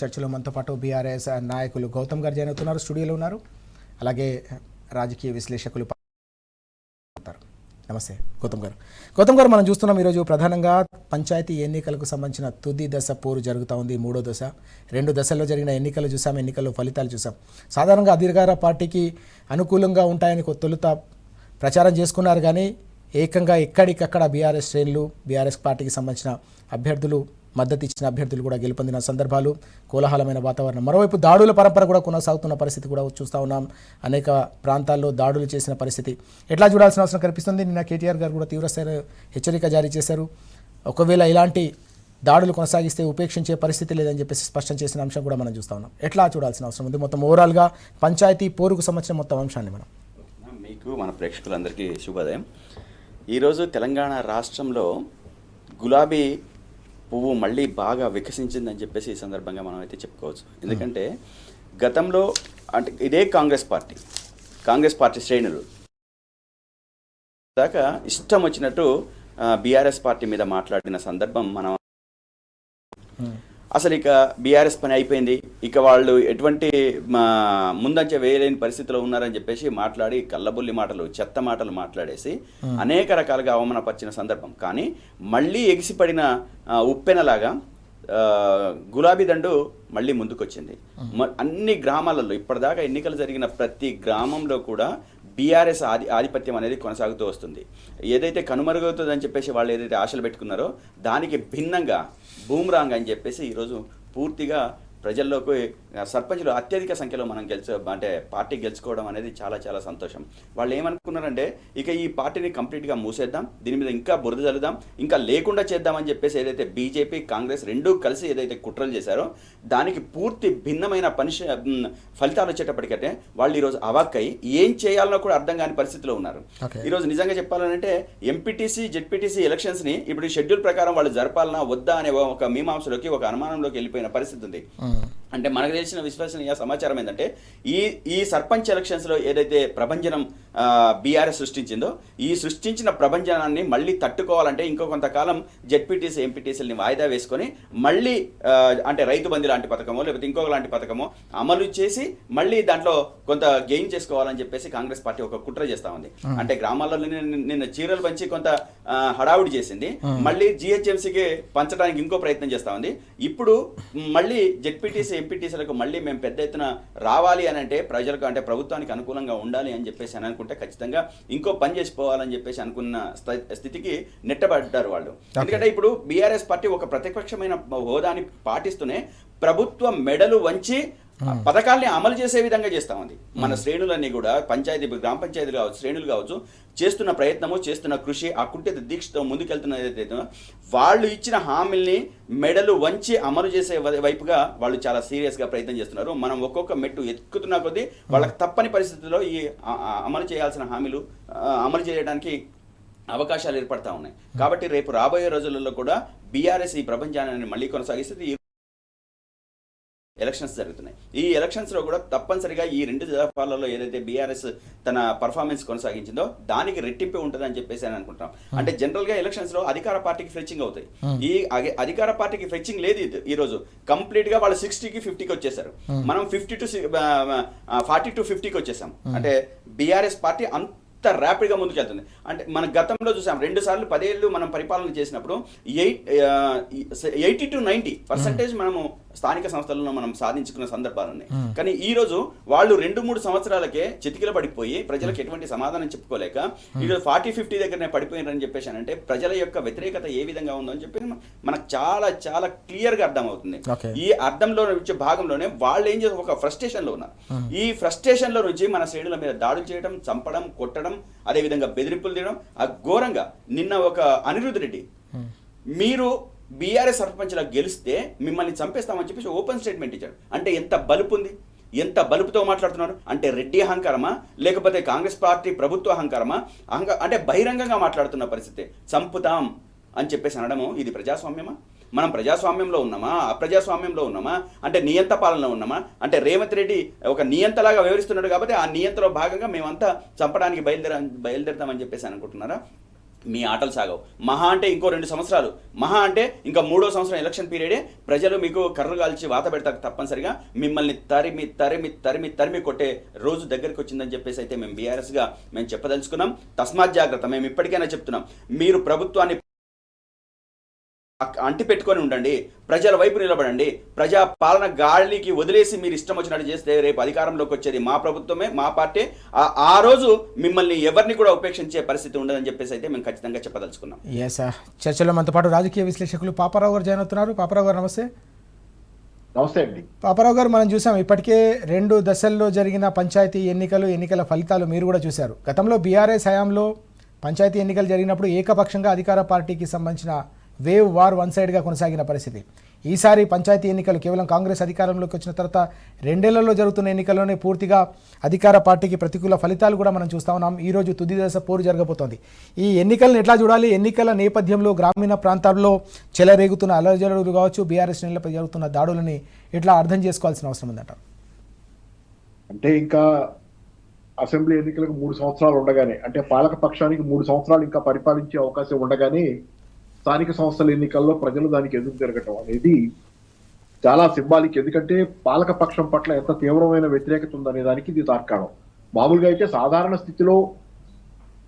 చర్చలో మనతో పాటు బీఆర్ఎస్ నాయకులు గౌతమ్ గారు జాయిన్ అవుతున్నారు, స్టూడియోలో ఉన్నారు. అలాగే రాజకీయ విశ్లేషకులు. నమస్తే గౌతమ్ గారు. గౌతమ్ గారు, మనం చూస్తున్నాం ఈరోజు ప్రధానంగా పంచాయతీ ఎన్నికలకు సంబంధించిన తుది దశ పోరు జరుగుతూ ఉంది. మూడో దశ, 2 దశల్లో జరిగిన ఎన్నికలు చూసాం, ఎన్నికల్లో ఫలితాలు చూసాం. సాధారణంగా అధికార పార్టీకి అనుకూలంగా ఉంటాయని తొలుత ప్రచారం చేసుకున్నారు, కానీ ఏకంగా ఎక్కడికక్కడ బీఆర్ఎస్ శ్రేణులు, బీఆర్ఎస్ పార్టీకి సంబంధించిన అభ్యర్థులు, మద్దతు ఇచ్చిన అభ్యర్థులు కూడా గెలుపొందిన సందర్భాలు, కోలాహలమైన వాతావరణం. మరోవైపు దాడుల పరంపర కూడా కొనసాగుతున్న పరిస్థితి కూడా చూస్తూ ఉన్నాం. అనేక ప్రాంతాల్లో దాడులు చేసిన పరిస్థితి ఎట్లా చూడాల్సిన అవసరం కనిపిస్తుంది. నిన్న కేటీఆర్ గారు కూడా తీవ్రస్థాయి హెచ్చరిక జారీ చేశారు. ఒకవేళ ఇలాంటి దాడులు కొనసాగిస్తే ఉపేక్షించే పరిస్థితి లేదని చెప్పేసి స్పష్టం చేసిన అంశం కూడా మనం చూస్తూ ఉన్నాం. ఎట్లా చూడాల్సిన అవసరం ఉంది మొత్తం ఓవరాల్గా పంచాయతీ పోరుకు సంబంధించిన మొత్తం అంశాన్ని? మనం మీకు మన ప్రేక్షకులందరికీ శుభోదయం. ఈరోజు తెలంగాణ రాష్ట్రంలో గులాబీ పువ్వు మళ్ళీ బాగా వికసించిందని చెప్పేసి ఈ సందర్భంగా మనం అయితే చెప్పుకోవచ్చు. ఎందుకంటే గతంలో అంటే ఇదే కాంగ్రెస్ పార్టీ శ్రేణులు దాకా ఇష్టం వచ్చినట్టు బీఆర్ఎస్ పార్టీ మీద మాట్లాడిన సందర్భం మనం అసలు ఇక బీఆర్ఎస్ పని అయిపోయింది, ఇక వాళ్ళు ఎటువంటి ముందంచ వేయలేని పరిస్థితిలో ఉన్నారని చెప్పేసి మాట్లాడి కళ్ళబుల్లి మాటలు, చెత్త మాటలు మాట్లాడేసి అనేక రకాలుగా అవమానపరిచిన సందర్భం. కానీ మళ్ళీ ఎగిసిపడిన ఉప్పెనలాగా గులాబీ దండు మళ్ళీ ముందుకొచ్చింది. అన్ని గ్రామాలలో ఇప్పటిదాకా ఎన్నికలు జరిగిన ప్రతి గ్రామంలో కూడా బీఆర్ఎస్ ఆధిపత్యం అనేది కొనసాగుతూ వస్తుంది. ఏదైతే కనుమరుగవుతుందని చెప్పేసి వాళ్ళు ఏదైతే ఆశలు పెట్టుకున్నారో దానికి భిన్నంగా బూమ్రాంగ్ అని చెప్పేసి ఈరోజు పూర్తిగా ప్రజల్లోకి సర్పంచులు అత్యధిక సంఖ్యలో మనం పార్టీ గెలుచుకోవడం అనేది చాలా చాలా సంతోషం. వాళ్ళు ఏమనుకున్నారంటే ఇక ఈ పార్టీని కంప్లీట్గా మూసేద్దాం, దీని మీద ఇంకా బురద చల్లుదాం, ఇంకా లేకుండా చేద్దామని చెప్పేసి ఏదైతే బీజేపీ కాంగ్రెస్ రెండూ కలిసి ఏదైతే కుట్రలు చేశారో దానికి పూర్తి భిన్నమైన ఫలితాలు వచ్చేటప్పటికంటే వాళ్ళు ఈరోజు అవాక్కై ఏం చేయాలనో కూడా అర్థం కాని పరిస్థితిలో ఉన్నారు. ఈరోజు నిజంగా చెప్పాలంటే ఎంపీటీసీ జెడ్పీటీసీ ఎలక్షన్స్ని ఇప్పుడు షెడ్యూల్ ప్రకారం వాళ్ళు జరపాలనా వద్దా అనే ఒక మీమాంసలోకి, ఒక అనుమానంలోకి వెళ్ళిపోయిన పరిస్థితి ఉంది. అంటే మనకు తెలిసిన విశ్వసనీయ సమాచారం ఏంటంటే ఈ సర్పంచ్ ఎలక్షన్స్లో ఏదైతే ప్రభంజనం బీఆర్ఎస్ సృష్టించిందో ఈ సృష్టించిన ప్రభంజనాన్ని మళ్ళీ తట్టుకోవాలంటే ఇంకో కొంతకాలం జెడ్పీటీసీ ఎంపీటీసీలని వాయిదా వేసుకొని మళ్ళీ అంటే రైతు బంధు లాంటి పథకమో లేకపోతే ఇంకొక లాంటి పథకమో అమలు చేసి మళ్ళీ దాంట్లో కొంత గెయిన్ చేసుకోవాలని చెప్పేసి కాంగ్రెస్ పార్టీ ఒక కుట్ర చేస్తూ ఉంది. అంటే గ్రామాల్లో నిన్న చీరలు పంచి కొంత హడావుడి చేసింది, మళ్ళీ జిహెచ్ఎంసీకి పంచడానికి ఇంకో ప్రయత్నం చేస్తూ ఉంది. ఇప్పుడు మళ్ళీ జెడ్పీటీసీ ఎంపీటీసీలకు మళ్ళీ మేము పెద్ద ఎత్తున రావాలి అని అంటే ప్రజలకు అంటే ప్రభుత్వానికి అనుకూలంగా ఉండాలి అని చెప్పేసి అని అనుకుంటే ఖచ్చితంగా ఇంకో పని చేసిపోవాలని చెప్పేసి అనుకున్న స్థితికి నెట్టబడ్డారు వాళ్ళు. ఎందుకంటే ఇప్పుడు బీఆర్ఎస్ పార్టీ ఒక ప్రతిపక్షమైన హోదాని పాటిస్తూనే ప్రభుత్వ మెడలు వంచి పథకాల్ని అమలు చేసే విధంగా చేస్తూ ఉంది. మన శ్రేణులన్నీ కూడా గ్రామ పంచాయతీలు కావచ్చు, శ్రేణులు కావచ్చు, చేస్తున్న ప్రయత్నము, చేస్తున్న కృషి, ఆ కుంఠిత దీక్షతో ముందుకెళ్తున్న ఏదైతే వాళ్ళు ఇచ్చిన హామీల్ని మెడలు వంచి అమలు చేసే వైపుగా వాళ్ళు చాలా సీరియస్గా ప్రయత్నం చేస్తున్నారు. మనం ఒక్కొక్క మెట్టు ఎక్కుతున్న కొద్దీ వాళ్ళకి తప్పని పరిస్థితుల్లో ఈ అమలు చేయాల్సిన హామీలు అమలు చేయడానికి అవకాశాలు ఏర్పడతా ఉన్నాయి. కాబట్టి రేపు రాబోయే రోజులలో కూడా బీఆర్ఎస్ ఈ ప్రపంచాన్ని మళ్ళీ కొనసాగిస్తుంది. ఎలక్షన్స్ జరుగుతున్నాయి. ఈ ఎలక్షన్స్లో కూడా తప్పనిసరిగా ఈ 2 దఫాలలో ఏదైతే బీఆర్ఎస్ తన పర్ఫార్మెన్స్ కొనసాగించిందో దానికి రెట్టింపు ఉంటుంది అని చెప్పేసి అని అనుకుంటాం. అంటే జనరల్గా ఎలక్షన్స్లో అధికార పార్టీకి ఫ్రెచ్చింగ్ అవుతాయి. ఈ అధికార పార్టీకి ఫ్రెచ్చింగ్ లేదు ఈరోజు. కంప్లీట్గా వాళ్ళు 60కి 50కి వచ్చేసారు. మనం 40 to 50కి వచ్చేసాం. అంటే బీఆర్ఎస్ పార్టీ ర్యాపిడ్గా ముందుకెళ్తుంది. అంటే మన గతంలో చూసాం 2 సార్లు 10 ఏళ్ళు మనం పరిపాలన చేసినప్పుడు 80 to 90% మనము స్థానిక సంస్థలను మనం సాధించుకున్న సందర్భాలు ఉన్నాయి. కానీ ఈ రోజు వాళ్ళు 2-3 సంవత్సరాలకే చితికిల పడిపోయి ప్రజలకు ఎటువంటి సమాధానం చెప్పుకోలేక ఈరోజు 40-50 దగ్గరనే పడిపోయినారని చెప్పేసి అంటే ప్రజల యొక్క వ్యతిరేకత ఏ విధంగా ఉందో అని చెప్పి మనకు చాలా చాలా క్లియర్గా అర్థమవుతుంది. ఈ అర్థంలో వచ్చే భాగంలోనే వాళ్ళు ఏం చేస్తారు, ఒక ఫ్రస్ట్రేషన్లో ఉన్నారు. ఈ ఫ్రస్ట్రేషన్లో నుంచి మన శ్రేణుల మీద దాడులు చేయడం, చంపడం, కొట్టడం, అదేవిధంగా బెదిరింపులు తీయడం ఘోరంగా. నిన్న ఒక అనిరుద్ రెడ్డి మీరు బీఆర్ఎస్ సర్పంచ్లా గెలిస్తే మిమ్మల్ని చంపేస్తామని చెప్పేసి ఓపెన్ స్టేట్మెంట్ ఇచ్చాడు. అంటే ఎంత బలుపు ఉంది, ఎంత బలుపుతో మాట్లాడుతున్నారు. అంటే రెడ్డి అహంకారమా లేకపోతే కాంగ్రెస్ పార్టీ ప్రభుత్వ అహంకారమా? అంటే బహిరంగంగా మాట్లాడుతున్న పరిస్థితి. చంపుతాం అని చెప్పేసి అనడము ఇది ప్రజాస్వామ్యమా? మనం ప్రజాస్వామ్యంలో ఉన్నామా, అప్రజాస్వామ్యంలో ఉన్నామా? అంటే నియంత పాలనలో ఉన్నామా? అంటే రేవంత్ రెడ్డి ఒక నియంతలాగా వ్యవహరిస్తున్నాడు కాబట్టి ఆ నియంతలో భాగంగా మేమంతా చంపడానికి బయలుదేరుతామని చెప్పేసి అనుకుంటున్నారా? మీ ఆటలు సాగవు. మహా అంటే ఇంకో 2 సంవత్సరాలు, మహా అంటే ఇంకా 3వ సంవత్సరం ఎలక్షన్ పీరియడే ప్రజలు మీకు కర్రు కాల్చి వాత పెడతారు. తప్పనిసరిగా మిమ్మల్ని తరిమి తరిమి తరిమి తరిమి కొట్టే రోజు దగ్గరికి వచ్చిందని చెప్పేసి అయితే మేము బీఆర్ఎస్గా మేము చెప్పదలుచుకున్నాం. తస్మాత్ జాగ్రత్త. మేము ఇప్పటికైనా చెప్తున్నాం, మీరు ప్రభుత్వాన్ని అంటి పెట్టుకొని ఉండండి, ప్రజల వైపు నిలబడండి. ప్రజా పాలన గాలికి వదిలేసి మీరు ఇష్టం వచ్చినట్టు చేస్తే రేపు అధికారంలోకి వచ్చేది మా ప్రభుత్వమే, మా పార్టీ. ఆ రోజు మిమ్మల్ని ఎవరిని కూడా ఉపేక్షించే పరిస్థితి ఉండదని చెప్పేసి అయితే మేము ఖచ్చితంగా చెప్పదలుచుకున్నాం. Yes sir. చర్చలో మనతో పాటు రాజకీయ విశ్లేషకులు పాపారావు గారు జాయిన్ అవుతున్నారు. పాపారావు గారు నమస్తే. నమస్తే అండి. పాపారావు గారు, మనం చూసాం ఇప్పటికే 2 దశల్లో జరిగిన పంచాయతీ ఎన్నికల ఫలితాలు మీరు కూడా చూశారు. గతంలో బీఆర్ఎస్ హయాంలో పంచాయతీ ఎన్నికలు జరిగినప్పుడు ఏకపక్షంగా అధికార పార్టీకి సంబంధించిన వేవ్ వార్ వన్ సైడ్గా కొనసాగిన పరిస్థితి. ఈసారి పంచాయతీ ఎన్నికలు కేవలం కాంగ్రెస్ అధికారంలోకి వచ్చిన తర్వాత 2 ఏళ్లలో జరుగుతున్న ఎన్నికల్లోనే పూర్తిగా అధికార పార్టీకి ప్రతికూల ఫలితాలు కూడా మనం చూస్తూ ఉన్నాం. ఈరోజు తుది దశ పోరు జరగబోతోంది. ఈ ఎన్నికలను ఎట్లా చూడాలి? ఎన్నికల నేపథ్యంలో గ్రామీణ ప్రాంతాల్లో చెలరేగుతున్న అలజడులు కావచ్చు, బీఆర్ఎస్ శ్రేణులపై జరుగుతున్న దాడులని ఎట్లా అర్థం చేసుకోవాల్సిన అవసరం ఉందంటారు? అంటే ఇంకా అసెంబ్లీ ఎన్నికలకు 3 సంవత్సరాలు ఉండగానే, అంటే పాలక పక్షానికి 3 సంవత్సరాలు ఇంకా పరిపాలించే అవకాశం ఉండగానే స్థానిక సంస్థల ఎన్నికల్లో ప్రజలు దానికి ఎదురు తిరగటం అనేది చాలా సింబాలిక్. ఎందుకంటే పాలక పక్షం పట్ల ఎంత తీవ్రమైన వ్యతిరేకత ఉందనే దానికి ఇది తార్కాణం. మామూలుగా అయితే సాధారణ స్థితిలో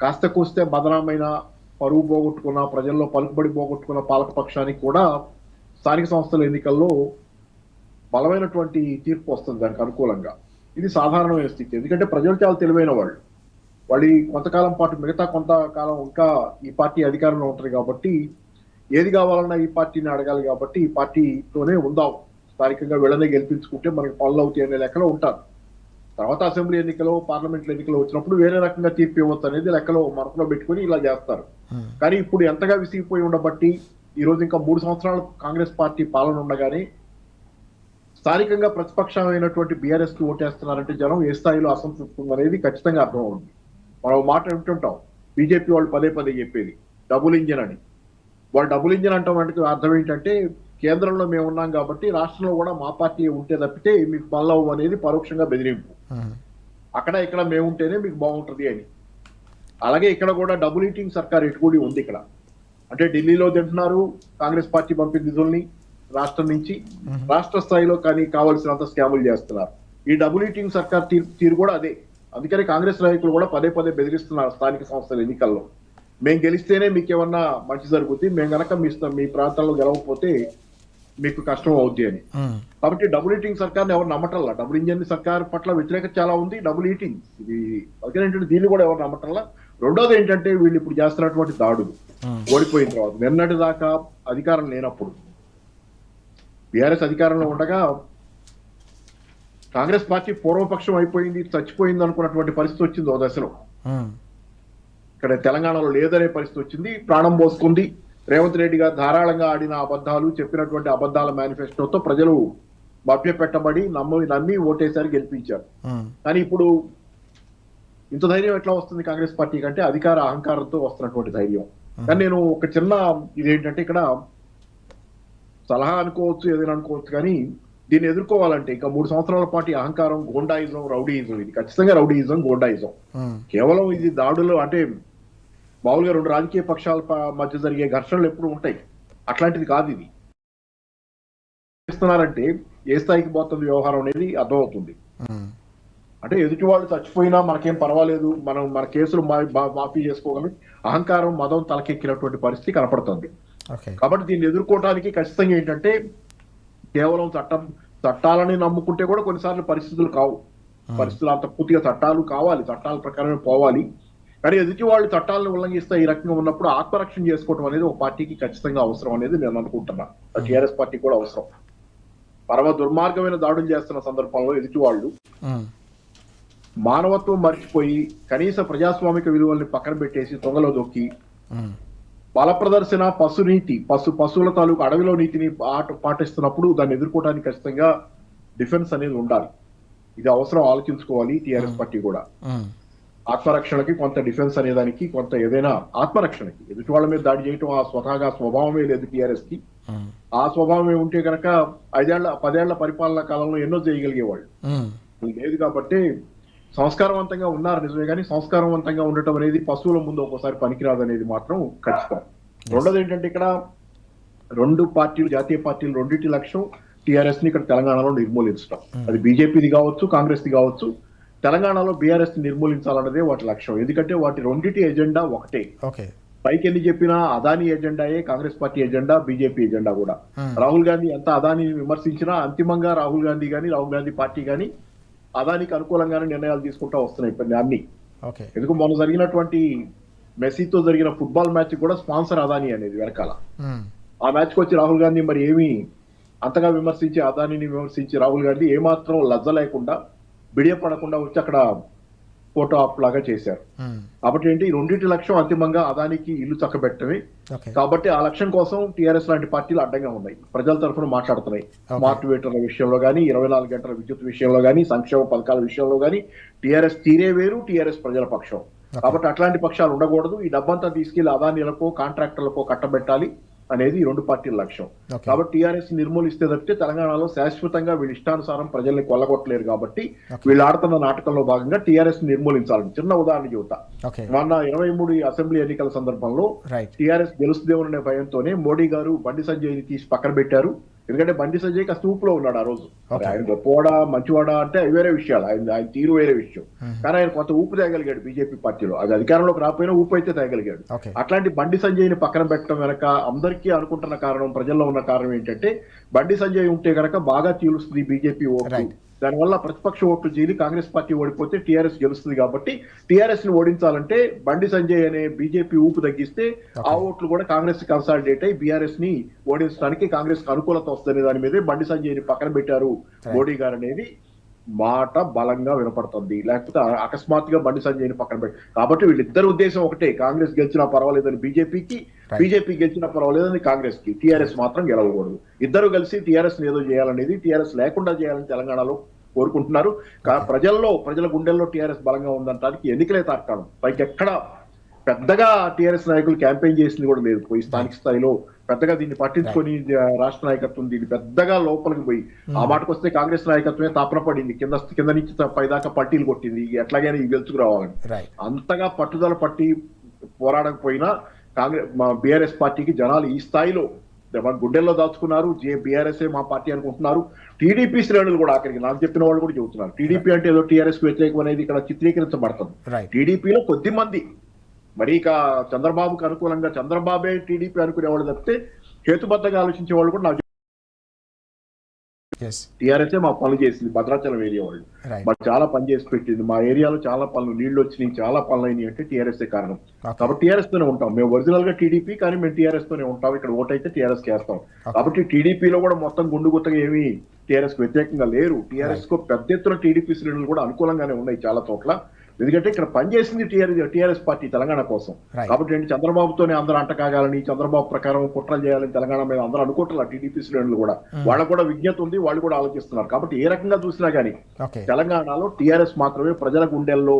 కాస్త కూస్తే బదనామైన, పరువు పోగొట్టుకున్న, ప్రజల్లో పలుకుబడి పోగొట్టుకున్న పాలక పక్షానికి కూడా స్థానిక సంస్థల ఎన్నికల్లో బలమైనటువంటి తీర్పు వస్తుంది దానికి అనుకూలంగా. ఇది సాధారణమైన స్థితి. ఎందుకంటే ప్రజలు చాలా తెలివైన వాళ్ళు. వాళ్ళు కొంతకాలం పాటు, మిగతా కొంతకాలం ఇంకా ఈ పార్టీ అధికారంలో ఉంటుంది కాబట్టి ఏది కావాలన్నా ఈ పార్టీని అడగాలి కాబట్టి ఈ పార్టీతోనే ఉందాం, స్థానికంగా వీళ్ళనే గెలిపించుకుంటే మనకి పనులు అవుతాయి అనే లెక్కలో ఉంటారు. తర్వాత అసెంబ్లీ ఎన్నికలు, పార్లమెంట్ ఎన్నికలు వచ్చినప్పుడు వేరే రకంగా తీర్పు ఇవ్వచ్చు అనేది లెక్కలో మనసులో పెట్టుకుని ఇలా చేస్తారు. కానీ ఇప్పుడు ఎంతగా విసిగిపోయి ఉండబట్టి ఈ రోజు ఇంకా 3 సంవత్సరాలు కాంగ్రెస్ పార్టీ పాలన ఉండగానే స్థానికంగా ప్రతిపక్షమైనటువంటి బీఆర్ఎస్ కి ఓటేస్తున్నారంటే జనం ఏ స్థాయిలో అసంతృప్తి ఉందనేది ఖచ్చితంగా అర్థమవుతుంది. మనం మాట వింటుంటాం, బీజేపీ వాళ్ళు పదే పదే చెప్పేది డబుల్ ఇంజిన్ అని. వాళ్ళు డబుల్ ఇంజిన్ అంటాం అంటే అర్థం ఏంటంటే కేంద్రంలో మేము ఉన్నాం కాబట్టి రాష్ట్రంలో కూడా మా పార్టీ ఉంటే తప్పితే మీకు పల్లవు అనేది పరోక్షంగా బెదిరింపు. అక్కడ ఇక్కడ మేము ఉంటేనే మీకు బాగుంటుంది అని. అలాగే ఇక్కడ కూడా డబుల్ ఈటింగ్ సర్కార్ ఎటుకూడి ఉంది ఇక్కడ. అంటే ఢిల్లీలో తింటున్నారు కాంగ్రెస్ పార్టీ పంపిన నిధుల్ని రాష్ట్రం నుంచి, రాష్ట్ర స్థాయిలో కానీ కావాల్సినంత స్కాములు చేస్తున్నారు. ఈ డబుల్ ఈటింగ్ సర్కార్ తీరు కూడా అదే. అందుకని కాంగ్రెస్ నాయకులు కూడా పదే పదే బెదిరిస్తున్నారు స్థానిక సంస్థల ఎన్నికల్లో. మేము గెలిస్తేనే మీకు ఏమన్నా మంచి జరుగుతుంది, మేము గనక మీ ప్రాంతాల్లో గెలవకపోతే మీకు కష్టం అవుద్ది అని. కాబట్టి డబుల్ ఈటింగ్ సర్కార్ని ఎవరు నమ్మటల్లా. డబుల్ ఇంజన్ సర్కార్ పట్ల వ్యతిరేకత చాలా ఉంది. డబుల్ ఈటింగ్ ఇది అందుకని ఏంటంటే దీన్ని కూడా ఎవరు నమ్మటల్లా. రెండోది ఏంటంటే వీళ్ళు ఇప్పుడు చేస్తున్నటువంటి దాడులు ఓడిపోయిన తర్వాత, నిన్నటి దాకా అధికారం లేనప్పుడు బీఆర్ఎస్ అధికారంలో ఉండగా కాంగ్రెస్ పార్టీ పూర్వపక్షం అయిపోయింది, చచ్చిపోయింది అనుకున్నటువంటి పరిస్థితి వచ్చింది ఓ దశలో. ఇక్కడ తెలంగాణలో లేదనే పరిస్థితి వచ్చింది. ప్రాణం పోసుకుంది. రేవంత్ రెడ్డి గారు ధారాళంగా ఆడిన అబద్ధాలు, చెప్పినటువంటి అబద్ధాల మేనిఫెస్టోతో ప్రజలు మభ్యపెట్టబడి నమ్మి ఓటేసారి గెలిపించారు. కానీ ఇప్పుడు ఇంత ధైర్యం ఎట్లా వస్తుంది కాంగ్రెస్ పార్టీ కంటే అధికార అహంకారంతో వస్తున్నటువంటి ధైర్యం. కానీ నేను ఒక చిన్న ఇదేంటంటే ఇక్కడ సలహా అనుకోవచ్చు, ఏదైనా అనుకోవచ్చు, కానీ దీన్ని ఎదుర్కోవాలంటే ఇంకా 3 సంవత్సరాల పాటు అహంకారం, గోండాయిజం, రౌడీయిజం, ఇది ఖచ్చితంగా రౌడీయిజం, గోండాయిజం. కేవలం ఇది దాడులు అంటే మామూలుగా 2 రాజకీయ పక్షాల మధ్య జరిగే ఘర్షణలు ఎప్పుడు ఉంటాయి, అట్లాంటిది కాదు ఇది. చేస్తున్నారంటే ఏ స్థాయికి పోతుంది వ్యవహారం అనేది అర్థమవుతుంది. అంటే ఎదుటి వాళ్ళు చచ్చిపోయినా మనకేం పర్వాలేదు, మన కేసులు మాఫీ చేసుకోగలం, అహంకారం, మదం తలకెక్కినటువంటి పరిస్థితి కనపడుతుంది. కాబట్టి దీన్ని ఎదుర్కోవడానికి ఖచ్చితంగా ఏంటంటే కేవలం చట్టాలని నమ్ముకుంటే కూడా కొన్నిసార్లు పరిస్థితులు కావు. పరిస్థితులు అంత పూర్తిగా చట్టాలు కావాలి, చట్టాల ప్రకారమే పోవాలి. కానీ ఎదుటి వాళ్ళు చట్టాలను ఉల్లంఘిస్తే ఈ రకంగా ఉన్నప్పుడు ఆత్మరక్షణ చేసుకోవడం అనేది ఒక పార్టీకి ఖచ్చితంగా అవసరం అనేది నేను అనుకుంటున్నా. టీఆర్ఎస్ పార్టీ కూడా అవసరం. పరమ దుర్మార్గమైన దాడులు చేస్తున్న సందర్భంలో ఎదుటి వాళ్ళు మానవత్వం మర్చిపోయి కనీస ప్రజాస్వామిక విలువల్ని పక్కన పెట్టేసి తొంగలో దొక్కి బల ప్రదర్శన, పశువుల తాలూకు అడవిలో నీతిని పాటిస్తున్నప్పుడు దాన్ని ఎదుర్కోవడానికి ఖచ్చితంగా డిఫెన్స్ అనేది ఉండాలి. ఇది అవసరం, ఆలోచించుకోవాలి టీఆర్ఎస్ పార్టీ కూడా. ఆత్మరక్షణకి కొంత డిఫెన్స్ అనేదానికి, కొంత ఏదైనా ఆత్మరక్షణకి, ఎదుటి వాళ్ళ మీద దాడి చేయటం ఆ స్వతహాగా స్వభావమే లేదు టీఆర్ఎస్ కి. ఆ స్వభావమే ఉంటే కనుక 10 ఏళ్ల పరిపాలనా కాలంలో ఎన్నో చేయగలిగేవాళ్ళు. లేదు కాబట్టి సంస్కారవంతంగా ఉన్నారు నిజమే, కానీ సంస్కారవంతంగా ఉండటం అనేది పశువుల ముందు ఒక్కోసారి పనికిరాదు అనేది మాత్రం ఖచ్చితం. రెండోది ఏంటంటే ఇక్కడ రెండు పార్టీలు, జాతీయ పార్టీలు రెండింటి లక్ష్యం టీఆర్ఎస్ ని ఇక్కడ తెలంగాణలో నిర్మూలించడం. అది బీజేపీది కావచ్చు, కాంగ్రెస్ది కావచ్చు. తెలంగాణలో బీఆర్ఎస్ ని నిర్మూలించాలన్నదే వాటి లక్ష్యం. ఎందుకంటే వాటి రెండింటి ఎజెండా ఒకటే. పైకి ఎన్ని చెప్పినా అదానీ ఎజెండాయే Congress party agenda, BJP agenda కూడా. రాహుల్ గాంధీ ఎంత అదానీని విమర్శించినా అంతిమంగా రాహుల్ గాంధీ పార్టీ కానీ అదానికి అనుకూలంగానే నిర్ణయాలు తీసుకుంటా వస్తున్నాయి అన్ని. ఎందుకు మొన్న జరిగినటువంటి మెస్సీతో జరిగిన ఫుట్బాల్ మ్యాచ్ కూడా స్పాన్సర్ అదానీ అనేది వెనకాల. ఆ మ్యాచ్ కి వచ్చి రాహుల్ గాంధీ మరి ఏమి అంతగా విమర్శించి అదానీని విమర్శించి రాహుల్ గాంధీ ఏమాత్రం లజ్జ లేకుండా బిడియపడకుండా వచ్చి అక్కడ ఫోటో ఆప్ లాగా చేశారు. కాబట్టి ఏంటి, రెండింటి లక్ష్యం అంతిమంగా అదానికి ఇల్లు చక్కబెట్టమే. కాబట్టి ఆ లక్ష్యం కోసం టీఆర్ఎస్ లాంటి పార్టీలు అడ్డంగా ఉన్నాయి, ప్రజల తరఫున మాట్లాడుతున్నాయి. స్మార్ట్ మీటర్ల విషయంలో కానీ, 24 గంటల విద్యుత్ విషయంలో కానీ, సంక్షేమ పథకాల విషయంలో కానీ టీఆర్ఎస్ తీరే వేరు, టీఆర్ఎస్ ప్రజల పక్షం. కాబట్టి అట్లాంటి పక్షాలు ఉండకూడదు. ఈ డబ్బంతా తీసుకెళ్లి అదానీలకో కాంట్రాక్టర్లకో కట్టబెట్టాలి అనేది ఈ రెండు పార్టీల లక్ష్యం. కాబట్టి టీఆర్ఎస్ నిర్మూలిస్తే తప్పితే తెలంగాణలో శాశ్వతంగా వీళ్ళ ఇష్టానుసారం ప్రజల్ని కొల్లగొట్టలేరు. కాబట్టి వీళ్ళు ఆడుతున్న నాటకంలో భాగంగా టీఆర్ఎస్ ని చిన్న ఉదాహరణ చెబుతా. మొన్న 23 అసెంబ్లీ ఎన్నికల సందర్భంలో టీఆర్ఎస్ గెలుస్తుందేమనే భయంతోనే మోడీ గారు బండి సంజయ్ ని తీసి పక్కన పెట్టారు. ఎందుకంటే బండి సంజయ్ కాస్త ఊపులో ఉన్నాడు ఆ రోజు. ఆయన గొప్పవాడా మంచివాడా అంటే అవి వేరే విషయాలు, ఆయన తీరు వేరే విషయం. కానీ ఆయన కొంత ఊపు తేగలిగాడు బీజేపీ పార్టీలో. అది అధికారంలోకి రాకపోయినా ఊపు అయితే తేగలిగాడు. అట్లాంటి బండి సంజయ్ ని పక్కన పెట్టడం వెనక అందరికీ అనుకుంటున్న కారణం, ప్రజల్లో ఉన్న కారణం ఏంటంటే బండి సంజయ్ ఉంటే కనుక బాగా చీలుస్తుంది బీజేపీ ఓట్లు. దానివల్ల ప్రతిపక్ష ఓట్లు చీలి కాంగ్రెస్ పార్టీ ఓడిపోతే టీఆర్ఎస్ గెలుస్తుంది. కాబట్టి టీఆర్ఎస్ ని ఓడించాలంటే బండి సంజయ్ అనే బీజేపీ ఊపు తగ్గిస్తే ఆ ఓట్లు కూడా కాంగ్రెస్ కన్సాలిడేట్ అయ్యి బీఆర్ఎస్ ని ఓడించడానికి కాంగ్రెస్ కి అనుకూలత వస్తుంది. దాని మీదే బండి సంజయ్ ని పక్కన పెట్టారు మోడీ గారు అనేది మాట బలంగా వినపడుతుంది. లేకపోతే అకస్మాత్తుగా బండి సంజయ్ ని పక్కన పెట్టి, కాబట్టి వీళ్ళిద్దరు ఉద్దేశం ఒకటే, కాంగ్రెస్ గెలిచినా పర్వాలేదని బీజేపీకి, బీజేపీ గెలిచినా పర్వాలేదని కాంగ్రెస్ కి. టీఆర్ఎస్ మాత్రం గెలవకూడదు. ఇద్దరు కలిసి టీఆర్ఎస్ ఏదో చేయాలనేది, టీఆర్ఎస్ లేకుండా చేయాలని తెలంగాణలో కోరుకుంటున్నారు. ప్రజల గుండెల్లో టీఆర్ఎస్ బలంగా ఉందంటానికి ఎన్నికలే తార్కాణం. పైకి ఎక్కడ పెద్దగా టీఆర్ఎస్ నాయకులు క్యాంపెయిన్ చేసింది కూడా లేదు. పోయి స్థానిక స్థాయిలో పెద్దగా దీన్ని పట్టించుకొని రాష్ట్ర నాయకత్వం దీన్ని పెద్దగా లోపలికి పోయి, ఆ మాటకు వస్తే కాంగ్రెస్ నాయకత్వమే తాపన పడింది, కింద నుంచి పైదాకా పట్టీలు కొట్టింది ఎట్లాగైనా ఈ గెలుచుకురావాలని. అంతగా పట్టుదల పట్టి పోరాడకపోయినా బీఆర్ఎస్ పార్టీకి జనాలు ఈ స్థాయిలో గుండెల్లో దాచుకున్నారు. బీఆర్ఎస్ మా పార్టీ అనుకుంటున్నారు. టీడీపీ శ్రేణులు కూడా ఆఖరికి నాకు చెప్పిన వాళ్ళు కూడా చెబుతున్నారు టీడీపీ అంటే ఏదో టీఆర్ఎస్ వ్యతిరేకం అనేది ఇక్కడ చిత్రీకరించబడుతుంది. టీడీపీలో కొద్ది మంది, మరి ఇక చంద్రబాబుకు అనుకూలంగా చంద్రబాబే టీడీపీ అనుకునేవాళ్ళు తప్పితే హేతుబద్ధంగా ఆలోచించే వాళ్ళు కూడా నాకు టీఆర్ఎస్ మా పనులు చేసింది. భద్రాచలం ఏరియా వాళ్ళు మాకు చాలా పని చేసి పెట్టింది. మా ఏరియాలో చాలా పనులు, నీళ్లు వచ్చినాయి, చాలా పనులు అయినాయి అంటే టీఆర్ఎస్ కారణం. కాబట్టి టీఆర్ఎస్ తోనే ఉంటాం మేము. ఒరిజినల్ గా టీడీపీ, కానీ మేము టీఆర్ఎస్ తోనే ఉంటాం. ఇక్కడ ఓటు అయితే టీఆర్ఎస్ వేస్తాం. కాబట్టి టీడీపీలో కూడా మొత్తం గుండు గుత్తగా ఏమి టీఆర్ఎస్ వ్యతిరేకంగా లేరు. టీఆర్ఎస్ కు పెద్ద ఎత్తున టీడీపీ శ్రేణులు కూడా అనుకూలంగానే ఉన్నాయి చాలా చోట్ల. ఎందుకంటే ఇక్కడ పనిచేసింది టీఆర్ఎస్ పార్టీ తెలంగాణ కోసం. కాబట్టి ఏంటి, చంద్రబాబుతోనే అందరూ అంటకాగాలని, చంద్రబాబు ప్రకారం కుట్రలు చేయాలని తెలంగాణ మీద అందరూ అనుకుంటున్నారు. టీడీపీ శ్రేణులు కూడా, వాళ్ళకు కూడా విజ్ఞత ఉంది, వాళ్ళు కూడా ఆలోచిస్తున్నారు. కాబట్టి ఏ రకంగా చూసినా కానీ తెలంగాణలో టీఆర్ఎస్ మాత్రమే ప్రజల గుండెల్లో,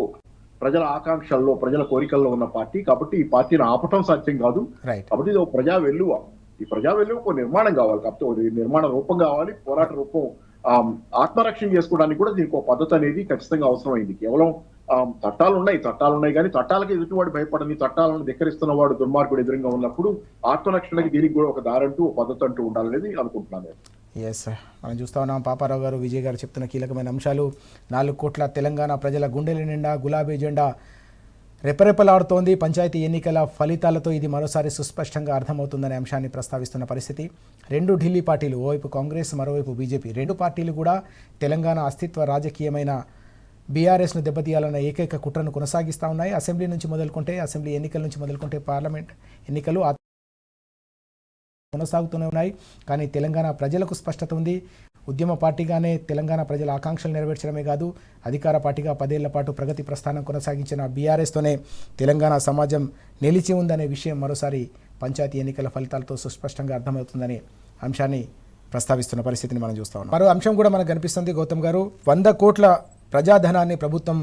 ప్రజల ఆకాంక్షల్లో, ప్రజల కోరికల్లో ఉన్న పార్టీ. కాబట్టి ఈ పార్టీని ఆపటం సాధ్యం కాదు. కాబట్టి ఇది ఒక ప్రజా వెల్లువ. ఈ ప్రజా వెల్లువ ఒక నిర్మాణం కావాలి. కాబట్టి నిర్మాణ రూపం కావాలి, పోరాట రూపం. ఆత్మరక్షణ చేసుకోవడానికి కూడా దీనికి ఒక పద్ధతి అనేది ఖచ్చితంగా అవసరమైంది. కేవలం చట్టాలు ఉన్నాయి కానీ చట్టాలకి ఎదుటివాడు భయపడని, చట్టాలను ధిక్కరిస్తున్న వాడు దుర్మార్గుడు ఎదురుగా ఉన్నప్పుడు ఆత్మరక్షణకి దీనికి కూడా ఒక దారంటూ, ఒక పద్ధతి అంటూ ఉండాలనేది అనుకుంటున్నాను. ఎస్, మనం చూస్తా ఉన్నాం పాపారావు గారు, విజయ్ గారు చెప్తున్న కీలకమైన అంశాలు. 4 కోట్ల తెలంగాణ ప్రజల గుండెల నిండా గులాబీ జెండా రెపరెపలాడుతోంది. పంచాయతీ ఎన్నికల ఫలితాలతో ఇది మరోసారి సుస్పష్టంగా అర్థమవుతుందనే అంశాన్ని ప్రస్తావిస్తున్న పరిస్థితి. 2 ఢిల్లీ పార్టీలు, ఓవైపు కాంగ్రెస్, మరోవైపు బీజేపీ, 2 పార్టీలు కూడా తెలంగాణ అస్తిత్వ రాజకీయమైన బీఆర్ఎస్ను దెబ్బతీయాలన్న ఏకైక కుట్రను కొనసాగిస్తూ ఉన్నాయి. అసెంబ్లీ ఎన్నికల నుంచి మొదలుకుంటే పార్లమెంట్ ఎన్నికలు కొనసాగుతూనే ఉన్నాయి. కానీ తెలంగాణ ప్రజలకు స్పష్టత ఉంది. ఉద్యమ పార్టీగానే తెలంగాణ ప్రజల ఆకాంక్షలు నెరవేర్చడమే కాదు, అధికార పార్టీగా 10 ఏళ్ల పాటు ప్రగతి ప్రస్థానం కొనసాగించిన బీఆర్ఎస్తోనే తెలంగాణ సమాజం నిలిచి ఉందనే విషయం మరోసారి పంచాయతీ ఎన్నికల ఫలితాలతో సుస్పష్టంగా అర్థమవుతుందనే అంశాన్ని ప్రస్తావిస్తున్న పరిస్థితిని మనం చూస్తా ఉన్నాం. మరో అంశం కూడా మనకు కనిపిస్తుంది. గౌతమ్ గారు, 100 కోట్ల ప్రజాధనాన్ని ప్రభుత్వం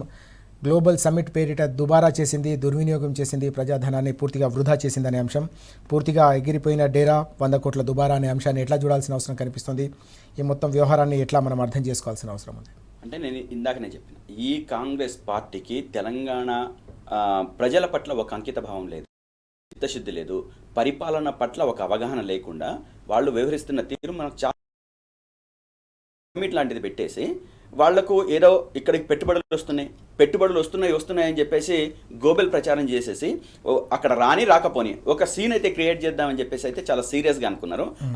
గ్లోబల్ సమ్మిట్ పేరిట దుబారా చేసింది, దుర్వినియోగం చేసింది, ప్రజాధనాన్ని పూర్తిగా వృధా చేసిందనే అంశం. పూర్తిగా ఎగిరిపోయిన డేరా 100 కోట్ల దుబారా అనే అంశాన్ని ఎట్లా చూడాల్సిన అవసరం కనిపిస్తుంది? ఈ మొత్తం వ్యవహారాన్ని ఎట్లా మనం అర్థం చేసుకోవాల్సిన అవసరం ఉంది? అంటే నేను ఇందాకనే చెప్పిన ఈ కాంగ్రెస్ పార్టీకి తెలంగాణ ప్రజల పట్ల ఒక అంకిత భావం లేదు, చిత్తశుద్ధి లేదు, పరిపాలన పట్ల ఒక అవగాహన లేకుండా వాళ్ళు వ్యవహరిస్తున్న తీరు మనకు చాలా లాంటిది పెట్టేసి వాళ్లకు ఏదో ఇక్కడికి పెట్టుబడులు వస్తున్నాయని చెప్పేసి గోబెల్ ప్రచారం చేసేసి అక్కడ రాకపోని ఒక సీన్ అయితే క్రియేట్ చేద్దామని చెప్పేసి అయితే చాలా సీరియస్గా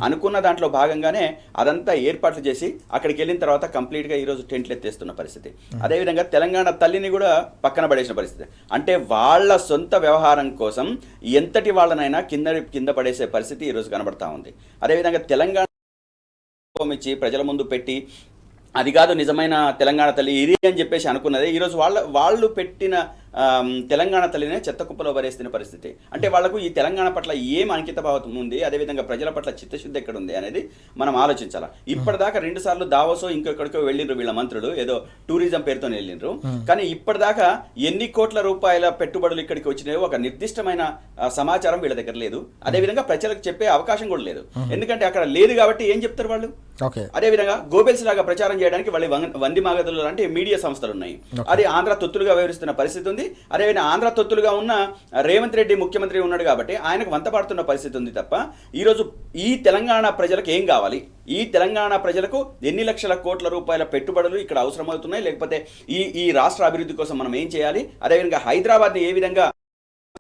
అనుకున్న దాంట్లో భాగంగానే అదంతా ఏర్పాట్లు చేసి అక్కడికి వెళ్ళిన తర్వాత కంప్లీట్గా ఈరోజు టెంట్లు ఎత్తేస్తున్న పరిస్థితి. అదేవిధంగా తెలంగాణ తల్లిని కూడా పక్కన పడేసిన పరిస్థితి. అంటే వాళ్ళ సొంత వ్యవహారం కోసం ఎంతటి వాళ్ళనైనా కింద పడేసే పరిస్థితి ఈరోజు కనబడతా ఉంది. అదేవిధంగా తెలంగాణ ఇచ్చి ప్రజల ముందు పెట్టి అది కాదు నిజమైన తెలంగాణ తల్లి ఇది అని చెప్పేసి అనుకున్నదే ఈరోజు వాళ్ళు పెట్టిన తెలంగాణ తల్లినే చెత్త కుప్పలో వరేస్తున్న పరిస్థితి. అంటే వాళ్లకు ఈ తెలంగాణ పట్ల ఏం అంకిత భావం ఉంది, అదేవిధంగా ప్రజల పట్ల చిత్తశుద్ధి ఎక్కడ ఉంది అనేది మనం ఆలోచించాలి. ఇప్పటిదాకా 2 సార్లు దావోసో ఇంకెక్కడికో వెళ్ళిండ్రు వీళ్ళ మంత్రులు, ఏదో టూరిజం పేరుతో వెళ్ళిండ్రు. కానీ ఇప్పటిదాకా ఎన్ని కోట్ల రూపాయల పెట్టుబడులు ఇక్కడికి వచ్చినాయో ఒక నిర్దిష్టమైన సమాచారం వీళ్ళ దగ్గర లేదు. అదేవిధంగా ప్రజలకు చెప్పే అవకాశం కూడా లేదు, ఎందుకంటే అక్కడ లేదు కాబట్టి ఏం చెప్తారు వాళ్ళు. అదేవిధంగా గోబెల్స్ లాగా ప్రచారం చేయడానికి వాళ్ళు వంది మాగదులు లాంటి మీడియా సంస్థలు ఉన్నాయి. అది ఆంధ్ర తొత్తులుగా వ్యవహరిస్తున్న పరిస్థితి ఉంది. అదేవిధంగా ఆంధ్ర తొత్తులుగా ఉన్న రేవంత్ రెడ్డి ముఖ్యమంత్రి ఉన్నాడు కాబట్టి ఆయనకు వంతపాడుతున్న పరిస్థితి ఉంది తప్ప ఈరోజు ఈ తెలంగాణ ప్రజలకు ఏం కావాలి, ఈ తెలంగాణ ప్రజలకు ఎన్ని లక్షల కోట్ల రూపాయల పెట్టుబడులు ఇక్కడ అవసరమవుతున్నాయి, లేకపోతే ఈ రాష్ట్ర అభివృద్ధి కోసం మనం ఏం చేయాలి, అదేవిధంగా హైదరాబాద్ని ఏ విధంగా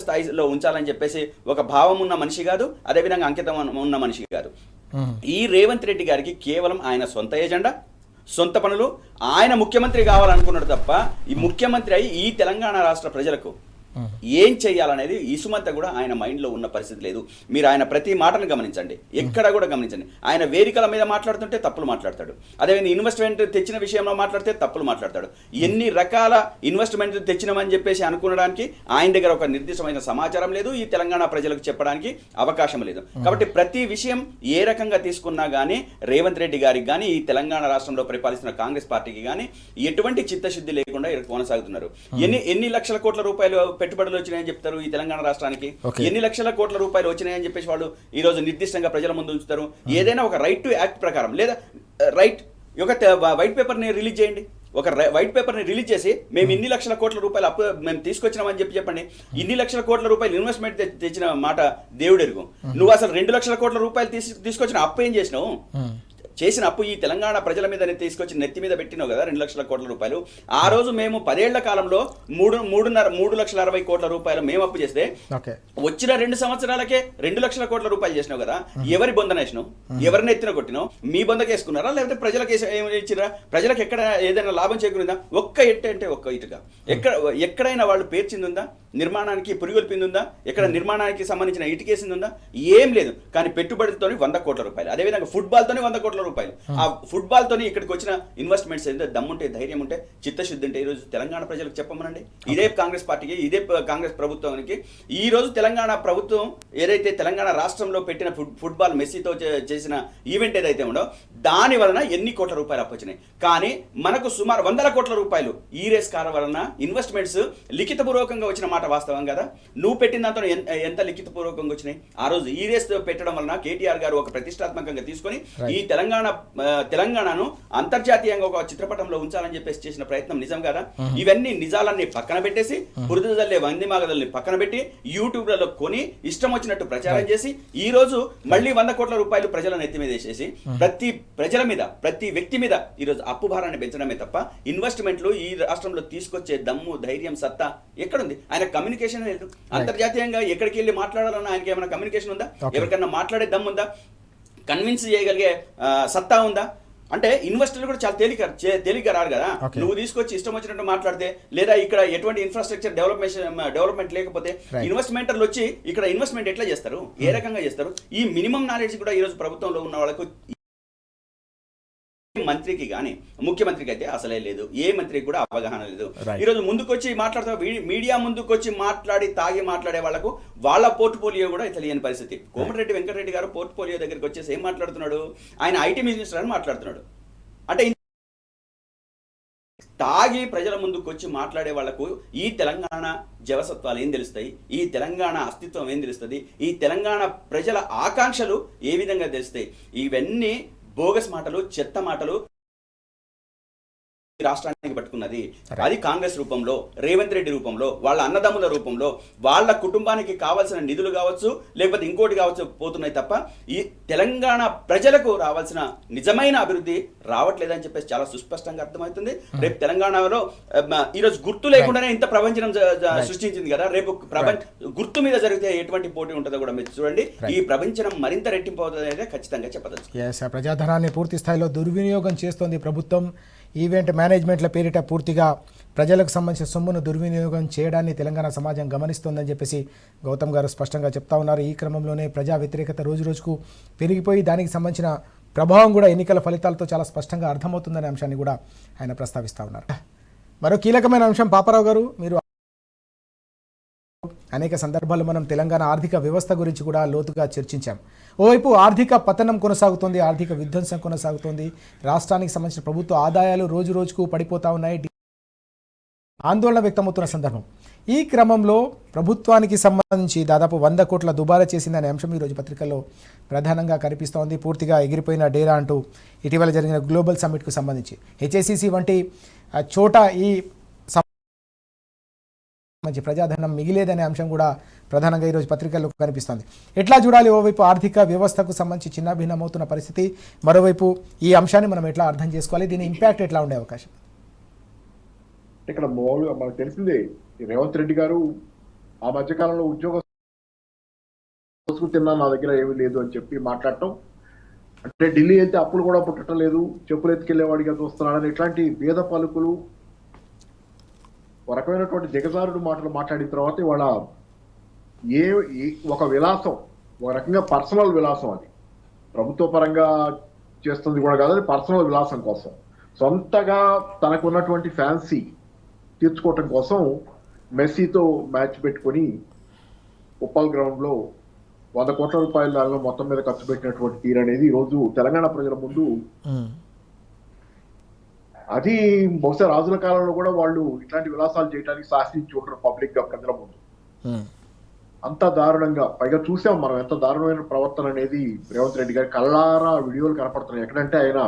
స్థాయిలో ఉంచాలని చెప్పేసి ఒక భావం ఉన్న మనిషి కాదు, అదేవిధంగా అంకితం ఉన్న మనిషి కాదు. ఈ రేవంత్ రెడ్డి గారికి కేవలం ఆయన సొంత ఎజెండా, సొంత పనులు, ఆయన ముఖ్యమంత్రి కావాలనుకున్నాడు తప్ప ఈ ముఖ్యమంత్రి అయి ఈ తెలంగాణ రాష్ట్ర ప్రజలకు ఏం చెయ్యాలనేది ఇసుమంతా కూడా ఆయన మైండ్లో ఉన్న పరిస్థితి లేదు. మీరు ఆయన ప్రతి మాటను గమనించండి, ఎక్కడ కూడా గమనించండి. ఆయన వేదికల మీద మాట్లాడుతుంటే తప్పులు మాట్లాడతాడు, అదేవిధంగా ఇన్వెస్ట్మెంట్ తెచ్చిన విషయంలో మాట్లాడితే తప్పులు మాట్లాడతాడు. ఎన్ని రకాల ఇన్వెస్ట్మెంట్ తెచ్చినామని చెప్పేసి అనుకోవడానికి ఆయన దగ్గర ఒక నిర్దిష్టమైన సమాచారం లేదు, ఈ తెలంగాణ ప్రజలకు చెప్పడానికి అవకాశం లేదు. కాబట్టి ప్రతి విషయం ఏ రకంగా తీసుకున్నా కానీ రేవంత్ రెడ్డి గారికి కానీ ఈ తెలంగాణ రాష్ట్రంలో పరిపాలిస్తున్న కాంగ్రెస్ పార్టీకి కానీ ఎటువంటి చిత్తశుద్ధి లేకుండా కొనసాగుతున్నారు. ఎన్ని లక్షల కోట్ల రూపాయలు పెట్టుబడులు వచ్చినాయని చెప్తారు ఈ తెలంగాణ రాష్ట్రానికి, ఎన్ని లక్షల కోట్ల రూపాయలు వచ్చినాయని చెప్పేసి వాళ్ళు ఈ రోజు నిర్దిష్టంగా ప్రజల ముందు ఉంచుతారు. ఏదైనా ఒక రైట్ టు యాక్ట్ ప్రకారం లేదా వైట్ పేపర్ని రిలీజ్ చేయండి, ఒక వైట్ పేపర్ని రిలీజ్ చేసి మేము ఇన్ని లక్షల కోట్ల రూపాయలు అప్పు మేము తీసుకొచ్చినామని చెప్పండి. ఇన్ని లక్షల కోట్ల రూపాయలు ఇన్వెస్ట్మెంట్ తెచ్చిన మాట దేవుడెరుగు. నువ్వు అసలు 2 లక్షల కోట్ల రూపాయలు తీసుకొచ్చిన అప్పు ఏం చేసినావు? చేసిన అప్పు ఈ తెలంగాణ ప్రజల మీద తీసుకొచ్చి నెత్తి మీద పెట్టినావు కదా 2 లక్షల కోట్ల రూపాయలు. ఆ రోజు మేము 10 ఏళ్ల కాలంలో 3,60 కోట్ల రూపాయలు మేము అప్పు చేస్తే వచ్చిన 2 సంవత్సరాలకే 2 లక్షల కోట్ల రూపాయలు చేసినావు కదా. ఎవరి బొందనేసినావు, ఎవరిని ఎత్తిన కొట్టినావు? మీ బొందకేసుకున్నారా లేకపోతే ప్రజలకు ఇచ్చిరా? ప్రజలకు ఎక్కడ ఏదైనా లాభం చేకూరిందా? ఒక్క ఎట్టు అంటే ఒక్క ఇటుగా ఎక్కడైనా వాళ్ళు పేర్చిందుందా? నిర్మాణానికి పురిగొల్పిందుందా? ఎక్కడ నిర్మాణానికి సంబంధించిన ఇటుకేసిందుందా? ఏం లేదు. కానీ పెట్టుబడితోని 100 కోట్ల రూపాయలు, అదేవిధంగా ఫుట్బాల్తోని 100 కోట్ల రూపాయలు. ఆ ఫుట్బాల్ తోని ఇక్కడికి వచ్చిన ఇన్వెస్ట్మెంట్స్ ఏదైతే దమ్ముంటే, ధైర్యం ఉంటే, చిత్తశుద్ధి ఉంటే ఈరోజు తెలంగాణ ప్రజలకు చెప్పమనండి. ఇదే కాంగ్రెస్ పార్టీకి, ఇదే కాంగ్రెస్ ప్రభుత్వానికి ఈ రోజు తెలంగాణ ప్రభుత్వం ఏదైతే తెలంగాణ రాష్ట్రంలో పెట్టిన ఫుట్బాల్ మెస్సీతో చేసిన ఈవెంట్ ఏదైతే ఉందో దాని వలన ఎన్ని కోట్ల రూపాయలు అప్పొచ్చినాయి. కానీ మనకు సుమారు 100 కోట్ల రూపాయలు ఈ రేస్ కార్ వలన ఇన్వెస్ట్మెంట్స్ లిఖితపూర్వకంగా వచ్చిన మాట వాస్తవం కదా. నువ్వు పెట్టిన దాంతో ఎంత లిఖితపూర్వకంగా వచ్చినాయి? ఆ రోజు ఈ రేస్ పెట్టడం వలన కేటీఆర్ గారు ఒక ప్రతిష్టాత్మకంగా తీసుకొని ఈ తెలంగాణను అంతర్జాతీయంగా ఒక చిత్రపటంలో ఉంచాలని చెప్పేసి చేసిన ప్రయత్నం నిజం కదా. ఇవన్నీ నిజాలన్నీ పక్కన పెట్టేసి బురద జల్లే వంది మాగదల్ని పక్కన పెట్టి యూట్యూబ్లలో కొని ఇష్టం వచ్చినట్టు ప్రచారం చేసి ఈ రోజు మళ్ళీ 100 కోట్ల రూపాయలు ప్రజలను ఎత్తి మీద వేసేసి ప్రతి ప్రజల మీద, ప్రతి వ్యక్తి మీద ఈరోజు అప్పు భారాన్ని పెంచడమే తప్ప ఇన్వెస్ట్మెంట్లు ఈ రాష్ట్రంలో తీసుకొచ్చే దమ్ము, ధైర్యం, సత్తా ఎక్కడుంది? ఆయన కమ్యూనికేషన్ లేదు. అంతర్జాతీయంగా ఎక్కడికి వెళ్ళి మాట్లాడాలన్నా ఆయనకి ఏమైనా కమ్యూనికేషన్ ఉందా? ఎవరికైనా మాట్లాడే దమ్ము ఉందా? కన్విన్స్ చేయగలిగే సత్తా ఉందా? అంటే ఇన్వెస్టర్లు కూడా చాలా తేలిక రారు కదా. నువ్వు తీసుకొచ్చి ఇష్టం వచ్చినట్టు మాట్లాడితే, లేదా ఇక్కడ ఎటువంటి ఇన్ఫ్రాస్ట్రక్చర్ డెవలప్మెంట్ లేకపోతే ఇన్వెస్ట్మెంటర్లు వచ్చి ఇక్కడ ఇన్వెస్ట్మెంట్ ఎట్లా చేస్తారు? ఏ రకంగా చేస్తారు? ఈ మినిమం నాలెడ్జ్ కూడా ఈరోజు ప్రభుత్వంలో ఉన్న వాళ్ళకు, మంత్రికి కానీ ముఖ్యమంత్రికి అయితే అసలే లేదు. ఏ మంత్రికి కూడా అవగాహన లేదు. ఈరోజు ముందుకొచ్చి మాట్లాడుతూ మీడియా ముందుకొచ్చి తాగి మాట్లాడే వాళ్ళకు వాళ్ళ పోర్ట్ఫోలియో కూడా తెలియని పరిస్థితి. కోమటిరెడ్డి వెంకటరెడ్డి గారు పోర్ట్ఫోలియో దగ్గరికి వచ్చేసి ఏం మాట్లాడుతున్నాడు? ఆయన ఐటీ మినిస్టర్ అని మాట్లాడుతున్నాడు. అంటే తాగి ప్రజల ముందుకు వచ్చి మాట్లాడే వాళ్లకు ఈ తెలంగాణ జవసత్వాలు ఏం తెలుస్తాయి? ఈ తెలంగాణ అస్తిత్వం ఏం తెలుస్తుంది? ఈ తెలంగాణ ప్రజల ఆకాంక్షలు ఏ విధంగా తెలుస్తాయి? ఇవన్నీ బోగస్ మాటలు, చెత్త మాటలు. ఈ రాష్ట్రానికి పట్టుకున్నది. అది కాంగ్రెస్ రూపంలో, రేవంత్ రెడ్డి రూపంలో, వాళ్ళ అన్నదమ్ముల రూపంలో, వాళ్ళ కుటుంబానికి కావాల్సిన నిధులు కావచ్చు, లేకపోతే ఇంకోటి కావచ్చు పోతున్నాయి తప్ప ఈ తెలంగాణ ప్రజలకు రావాల్సిన నిజమైన అభివృద్ధి రావట్లేదని చెప్పేసి చాలా సుస్పష్టంగా అర్థమవుతుంది. రేపు తెలంగాణలో ఈరోజు గుర్తు లేకుండానే ఇంత ప్రపంచం సృష్టించింది కదా, రేపు గుర్తు మీద జరిగితే ఎటువంటి పోటీ ఉంటుందో కూడా మీరు చూడండి. ఈ ప్రపంచం మరింత రెట్టింపు అవుతుంది అనేది ఖచ్చితంగా చెప్పదచ్చు. ప్రజాధనాన్ని పూర్తి స్థాయిలో దుర్వినియోగం చేస్తోంది ప్రభుత్వం. ఈవెంట్ మేనేజ్మెంట్ల పేరిట పూర్తిగా ప్రజలకు సంబంధించిన సొమ్మును దుర్వినియోగం చేయడాన్ని తెలంగాణ సమాజం గమనిస్తోందని చెప్పేసి గౌతమ్ గారు స్పష్టంగా చెప్తా ఉన్నారు. ఈ క్రమంలోనే ప్రజా వ్యతిరేకత రోజు రోజుకు పెరిగిపోయి దానికి సంబంధించిన ప్రభావం కూడా ఎన్నికల ఫలితాలతో చాలా స్పష్టంగా అర్థమవుతుందనే అంశాన్ని కూడా ఆయన ప్రస్తావిస్తూ ఉన్నారు. మరో కీలకమైన అంశం పాపారావు గారు, మీరు అనేక సందర్భాల్లో మనం తెలంగాణ ఆర్థిక వ్యవస్థ గురించి కూడా లోతుగా చర్చించాం. ఓవైపు ఆర్థిక పతనం కొనసాగుతోంది, ఆర్థిక విధ్వంసం కొనసాగుతోంది, రాష్ట్రానికి సంబంధించిన ప్రభుత్వ ఆదాయాలు రోజు రోజుకు పడిపోతూ ఉన్నాయి, ఆందోళన వ్యక్తమవుతున్న సందర్భం. ఈ క్రమంలో ప్రభుత్వానికి సంబంధించి దాదాపు 100 కోట్ల దుబారా చేసిందనే అంశం ఈరోజు పత్రికల్లో ప్రధానంగా కనిపిస్తోంది. పూర్తిగా ఎగిరిపోయిన డేరా అంటూ ఇటీవల జరిగిన గ్లోబల్ సమ్మిట్కు సంబంధించి హెచ్ఏసిసి వంటి చోట ఈ మంచి ప్రజాధనం మిగిలేదనే అంశం కూడా ప్రధానంగా ఈరోజు పత్రికల్లో కనిపిస్తోంది. ఎట్లా చూడాలి? ఓవైపు ఆర్థిక వ్యవస్థకు సంబంధించి చిన్న భిన్నమవుతున్న పరిస్థితి, మరోవైపు ఈ అంశాన్ని మనం ఎట్లా అర్థం చేసుకోవాలి, దీని ఇంపాక్ట్ ఎట్లా ఉండే అవకాశం? ఇక్కడ మామూలుగా మనకు తెలిసిందే, రేవంత్ రెడ్డి గారు ఆ మధ్యకాలంలో ఉద్యోగం తిన్నా నా దగ్గర ఏమీ లేదు అని చెప్పి మాట్లాడటం, అంటే ఢిల్లీ వెళ్తే అప్పులు కూడా పుట్టడం లేదు, చెప్పులు ఎత్తుకెళ్లేవాడిగా చూస్తున్నాడని ఇట్లాంటి భేద పలుకులు, ఒక రకమైనటువంటి దిగజారుడు మాటలు మాట్లాడిన తర్వాత ఇవాళ ఒక విలాసం, ఒక రకంగా పర్సనల్ విలాసం, అది ప్రభుత్వ పరంగా చేస్తుంది కూడా కాదు, అది పర్సనల్ విలాసం కోసం, సొంతగా తనకున్నటువంటి ఫ్యాన్సీ తీర్చుకోవటం కోసం మెస్సీతో మ్యాచ్ పెట్టుకొని ఉప్పల్ గ్రౌండ్లో 100 కోట్ల రూపాయల మొత్తం మీద ఖర్చు పెట్టినటువంటి తీరు అనేది ఈరోజు తెలంగాణ ప్రజల ముందు, అది బహుశా రాజుల కాలంలో కూడా వాళ్ళు ఇట్లాంటి విలాసాలు చేయడానికి సాహసించి ఉంటారు పబ్లిక్ గా ప్రజల ముందు. అంత దారుణంగా, పైగా చూసాం మనం ఎంత దారుణమైన ప్రవర్తన అనేది రేవంత్ రెడ్డి గారి కళ్ళారా వీడియోలు కనపడుతున్నాయి. ఎక్కడంటే ఆయన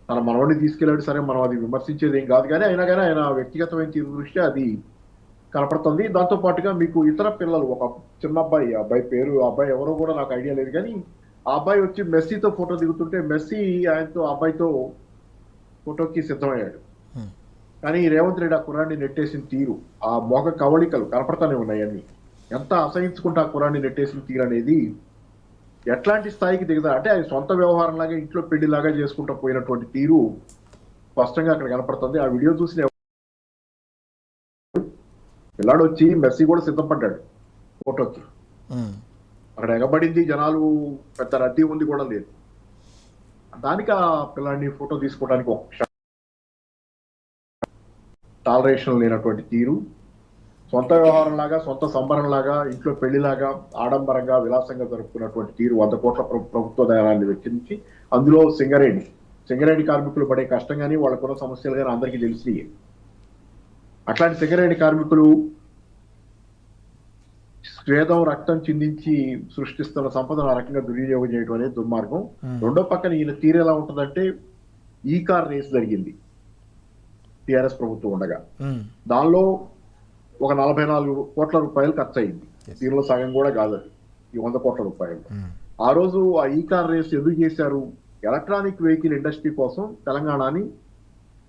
తన మనవడిని తీసుకెళ్లాడు, సరే మనం అది విమర్శించేది ఏం కాదు, కానీ అయినా కానీ ఆయన వ్యక్తిగతమైన తీరు దృష్ట్యా అది కనపడుతుంది. దాంతో పాటుగా మీకు ఇతర పిల్లలు, ఒక చిన్న అబ్బాయి, ఆ అబ్బాయి ఎవరో కూడా నాకు ఐడియా లేదు, కానీ ఆ అబ్బాయి వచ్చి మెస్సీతో ఫోటో దిగుతుంటే మెస్సీ ఆయనతో అబ్బాయితో ఫోటోకి సిద్ధమయ్యాడు. కానీ రేవంత్ రెడ్డి ఆ కుర్రాన్ని నెట్టేసిన తీరు, ఆ మొగ కవళికలు కనపడతానే ఉన్నాయని, ఎంత అసహించుకుంటే ఆ కుర్రాన్ని నెట్టేసిన తీరు అనేది ఎట్లాంటి స్థాయికి దిగుతారు అంటే అది సొంత వ్యవహారం లాగా, ఇంట్లో పెళ్లిలాగా చేసుకుంటూ పోయినటువంటి తీరు స్పష్టంగా అక్కడ కనపడుతుంది. ఆ వీడియో చూసిన పిల్లాడు వచ్చి మెస్సీ కూడా సిద్ధపడ్డాడు ఫోటోకి, అక్కడ ఎగబడింది, జనాలు పెద్ద రద్దీ ఉంది కూడా లేదు, దానికి ఆ పిల్లాడిని ఫోటో తీసుకోవడానికి ఒక టాలరేషన్ లేనటువంటి తీరు, సొంత వ్యవహారం లాగా, సొంత సంబరం లాగా, ఇంట్లో పెళ్లిలాగా ఆడంబరంగా విలాసంగా జరుపుకున్నటువంటి తీరు 100 కోట్ల ప్రభుత్వ దయాన్ని వెచ్చించి, అందులో సింగరేణి కార్మికులు పడే కష్టం కానీ వాళ్ళకున్న సమస్యలు కానీ అందరికీ తెలిసి, అట్లాంటి సింగరేణి కార్మికులు స్వేదం రక్తం చిందించి సృష్టిస్తున్న సంపదను ఆ రకంగా దుర్వినియోగం చేయడం అనేది దుర్మార్గం. రెండో పక్కన ఈయన తీరు ఎలా ఉంటుందంటే, ఈ కార్ రేస్ జరిగింది టిఆర్ఎస్ ప్రభుత్వం ఉండగా, దానిలో ఒక 44 కోట్ల రూపాయలు ఖర్చు అయింది, దీనిలో సగం కూడా కాదు అది, ఈ 100 కోట్ల రూపాయలు. ఆ రోజు ఆ ఈ కార్ రేస్ ఎందుకు చేశారు? ఎలక్ట్రానిక్ వెహికల్ ఇండస్ట్రీ కోసం తెలంగాణని,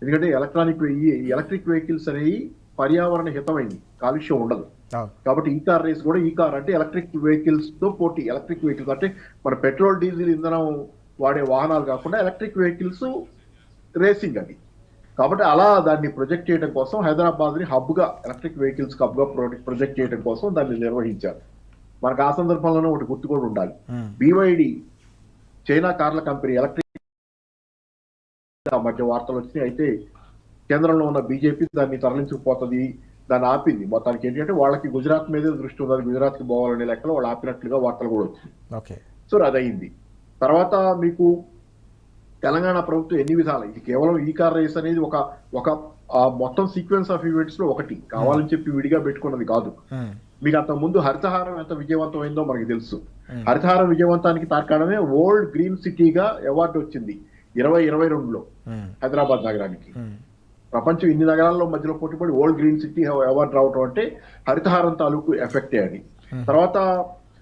ఎందుకంటే ఎలక్ట్రిక్ వెహికల్స్ అనేవి పర్యావరణ హితమైంది, కాలుష్యం ఉండదు కాబట్టి ఈ కార్ రేస్ కూడా, ఈ కార్ అంటే ఎలక్ట్రిక్ వెహికల్స్ తో పోటీ, ఎలక్ట్రిక్ వెహికల్స్ అంటే మన పెట్రోల్ డీజిల్ ఇంధనం వాడే వాహనాలు కాకుండా ఎలక్ట్రిక్ వెహికల్స్ రేసింగ్ అది. కాబట్టి అలా దాన్ని ప్రొజెక్ట్ చేయడం కోసం హైదరాబాద్ ని హబ్ గా, ఎలక్ట్రిక్ వెహికల్స్ హబ్ గా ప్రొజెక్ట్ చేయడం కోసం దాన్ని నిర్వహించారు. మనకు ఆ సందర్భంలోనే ఒకటి గుర్తు కూడా ఉండాలి, BYD చైనా కార్ల కంపెనీ ఎలక్ట్రిక్ మధ్య వార్తలు వచ్చినాయి. అయితే కేంద్రంలో ఉన్న బీజేపీ దాన్ని తరలించుకుపోతుంది, దాన్ని ఆపింది. మొత్తానికి ఏంటంటే వాళ్ళకి గుజరాత్ మీదే దృష్టి ఉంది, గుజరాత్ కి పోవాలనే లెక్కలో వాళ్ళు ఆపినట్లుగా వార్తలు కూడా వచ్చింది. సో అది అయింది. తర్వాత మీకు తెలంగాణ ప్రభుత్వం ఎన్ని విధాలు, ఇది కేవలం ఈ కార్ రేస్ అనేది ఒక మొత్తం సీక్వెన్స్ ఆఫ్ ఈవెంట్స్ లో ఒకటి, కావాలని చెప్పి విడిగా పెట్టుకున్నది కాదు. మీకు అంత ముందు హరితహారం ఎంత విజయవంతమైందో మనకి తెలుసు. హరితహారం విజయవంతానికి తార్కాణమే వరల్డ్ గ్రీన్ సిటీగా అవార్డు వచ్చింది 2022లో హైదరాబాద్ నగరానికి. ప్రపంచం ఇన్ని నగరాల్లో మధ్యలో పోటీపడి ఓల్డ్ గ్రీన్ సిటీ అవార్డు రావటం అంటే హరితహారం తాలూకు ఎఫెక్టే అని. తర్వాత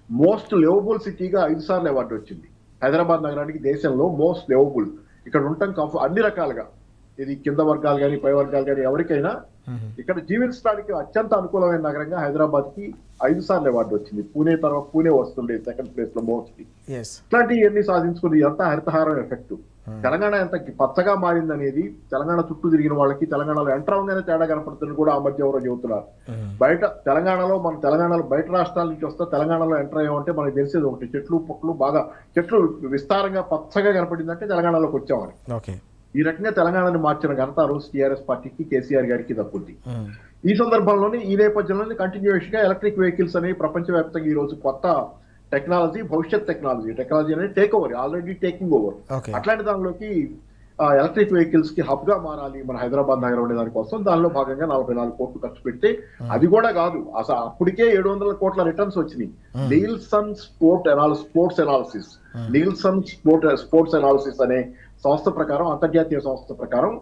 మోస్ట్ లివబుల్ సిటీగా 5 సార్లు అవార్డు వచ్చింది హైదరాబాద్ నగరానికి, దేశంలో మోస్ట్ లివబుల్. ఇక్కడ ఉండటం అన్ని రకాలుగా, ఇది కింద వర్గాలు కానీ పై వర్గాలు కానీ ఎవరికైనా ఇక్కడ జీవించడానికి అత్యంత అనుకూలమైన నగరంగా హైదరాబాద్ కి 5 సార్లు అవార్డు వచ్చింది. పూణే వస్తుండే సెకండ్ ప్లేస్ లో మోస్ట్. ఇట్లాంటివన్నీ సాధించుకుంది. ఎంత హరితహారం ఎఫెక్ట్. తెలంగాణ ఎంత పచ్చగా మారింది అనేది తెలంగాణ చుట్టూ తిరిగిన వాళ్ళకి, తెలంగాణలో ఎంటర్ అవగానే తేడా కనపడుతుంది కూడా ఆ మధ్య ఎవరో చెబుతున్నారు. బయట తెలంగాణలో బయట రాష్ట్రాల నుంచి వస్తే తెలంగాణలో ఎంటర్ అయ్యామంటే మనకు తెలిసేది ఒకటి, చెట్లు పొట్లు బాగా చెట్లు విస్తారంగా పచ్చగా కనపడిందంటే తెలంగాణలోకి వచ్చామని. ఈ రకంగా తెలంగాణని మార్చిన ఘనత ఆ రోజు టీఆర్ఎస్ పార్టీకి, కేసీఆర్ గారికి దక్కుంది. ఈ సందర్భంలోనే ఈ నేపథ్యంలోనే కంటిన్యూషన్ గా ఎలక్ట్రిక్ వెహికల్స్ అనేవి ప్రపంచవ్యాప్తంగా ఈ రోజు కొత్త టెక్నాలజీ, భవిష్యత్ టెక్నాలజీ అనేది take over, already taking over. అట్లాంటి దానిలోకి ఎలక్ట్రిక్ వెహికల్స్ కి హబ్ గా మారాలి మన హైదరాబాద్ నగరం ఉండే దానికోసం దానిలో భాగంగా 44 కోట్లు ఖర్చు పెడితే, అది కూడా కాదు అసలు అప్పటికే 700 కోట్ల రిటర్న్స్ వచ్చినాయి. నీల్సన్ స్పోర్ట్స్ ఎనాలిసిస్ అనే సంస్థ ప్రకారం, అంతర్జాతీయ సంస్థ ప్రకారం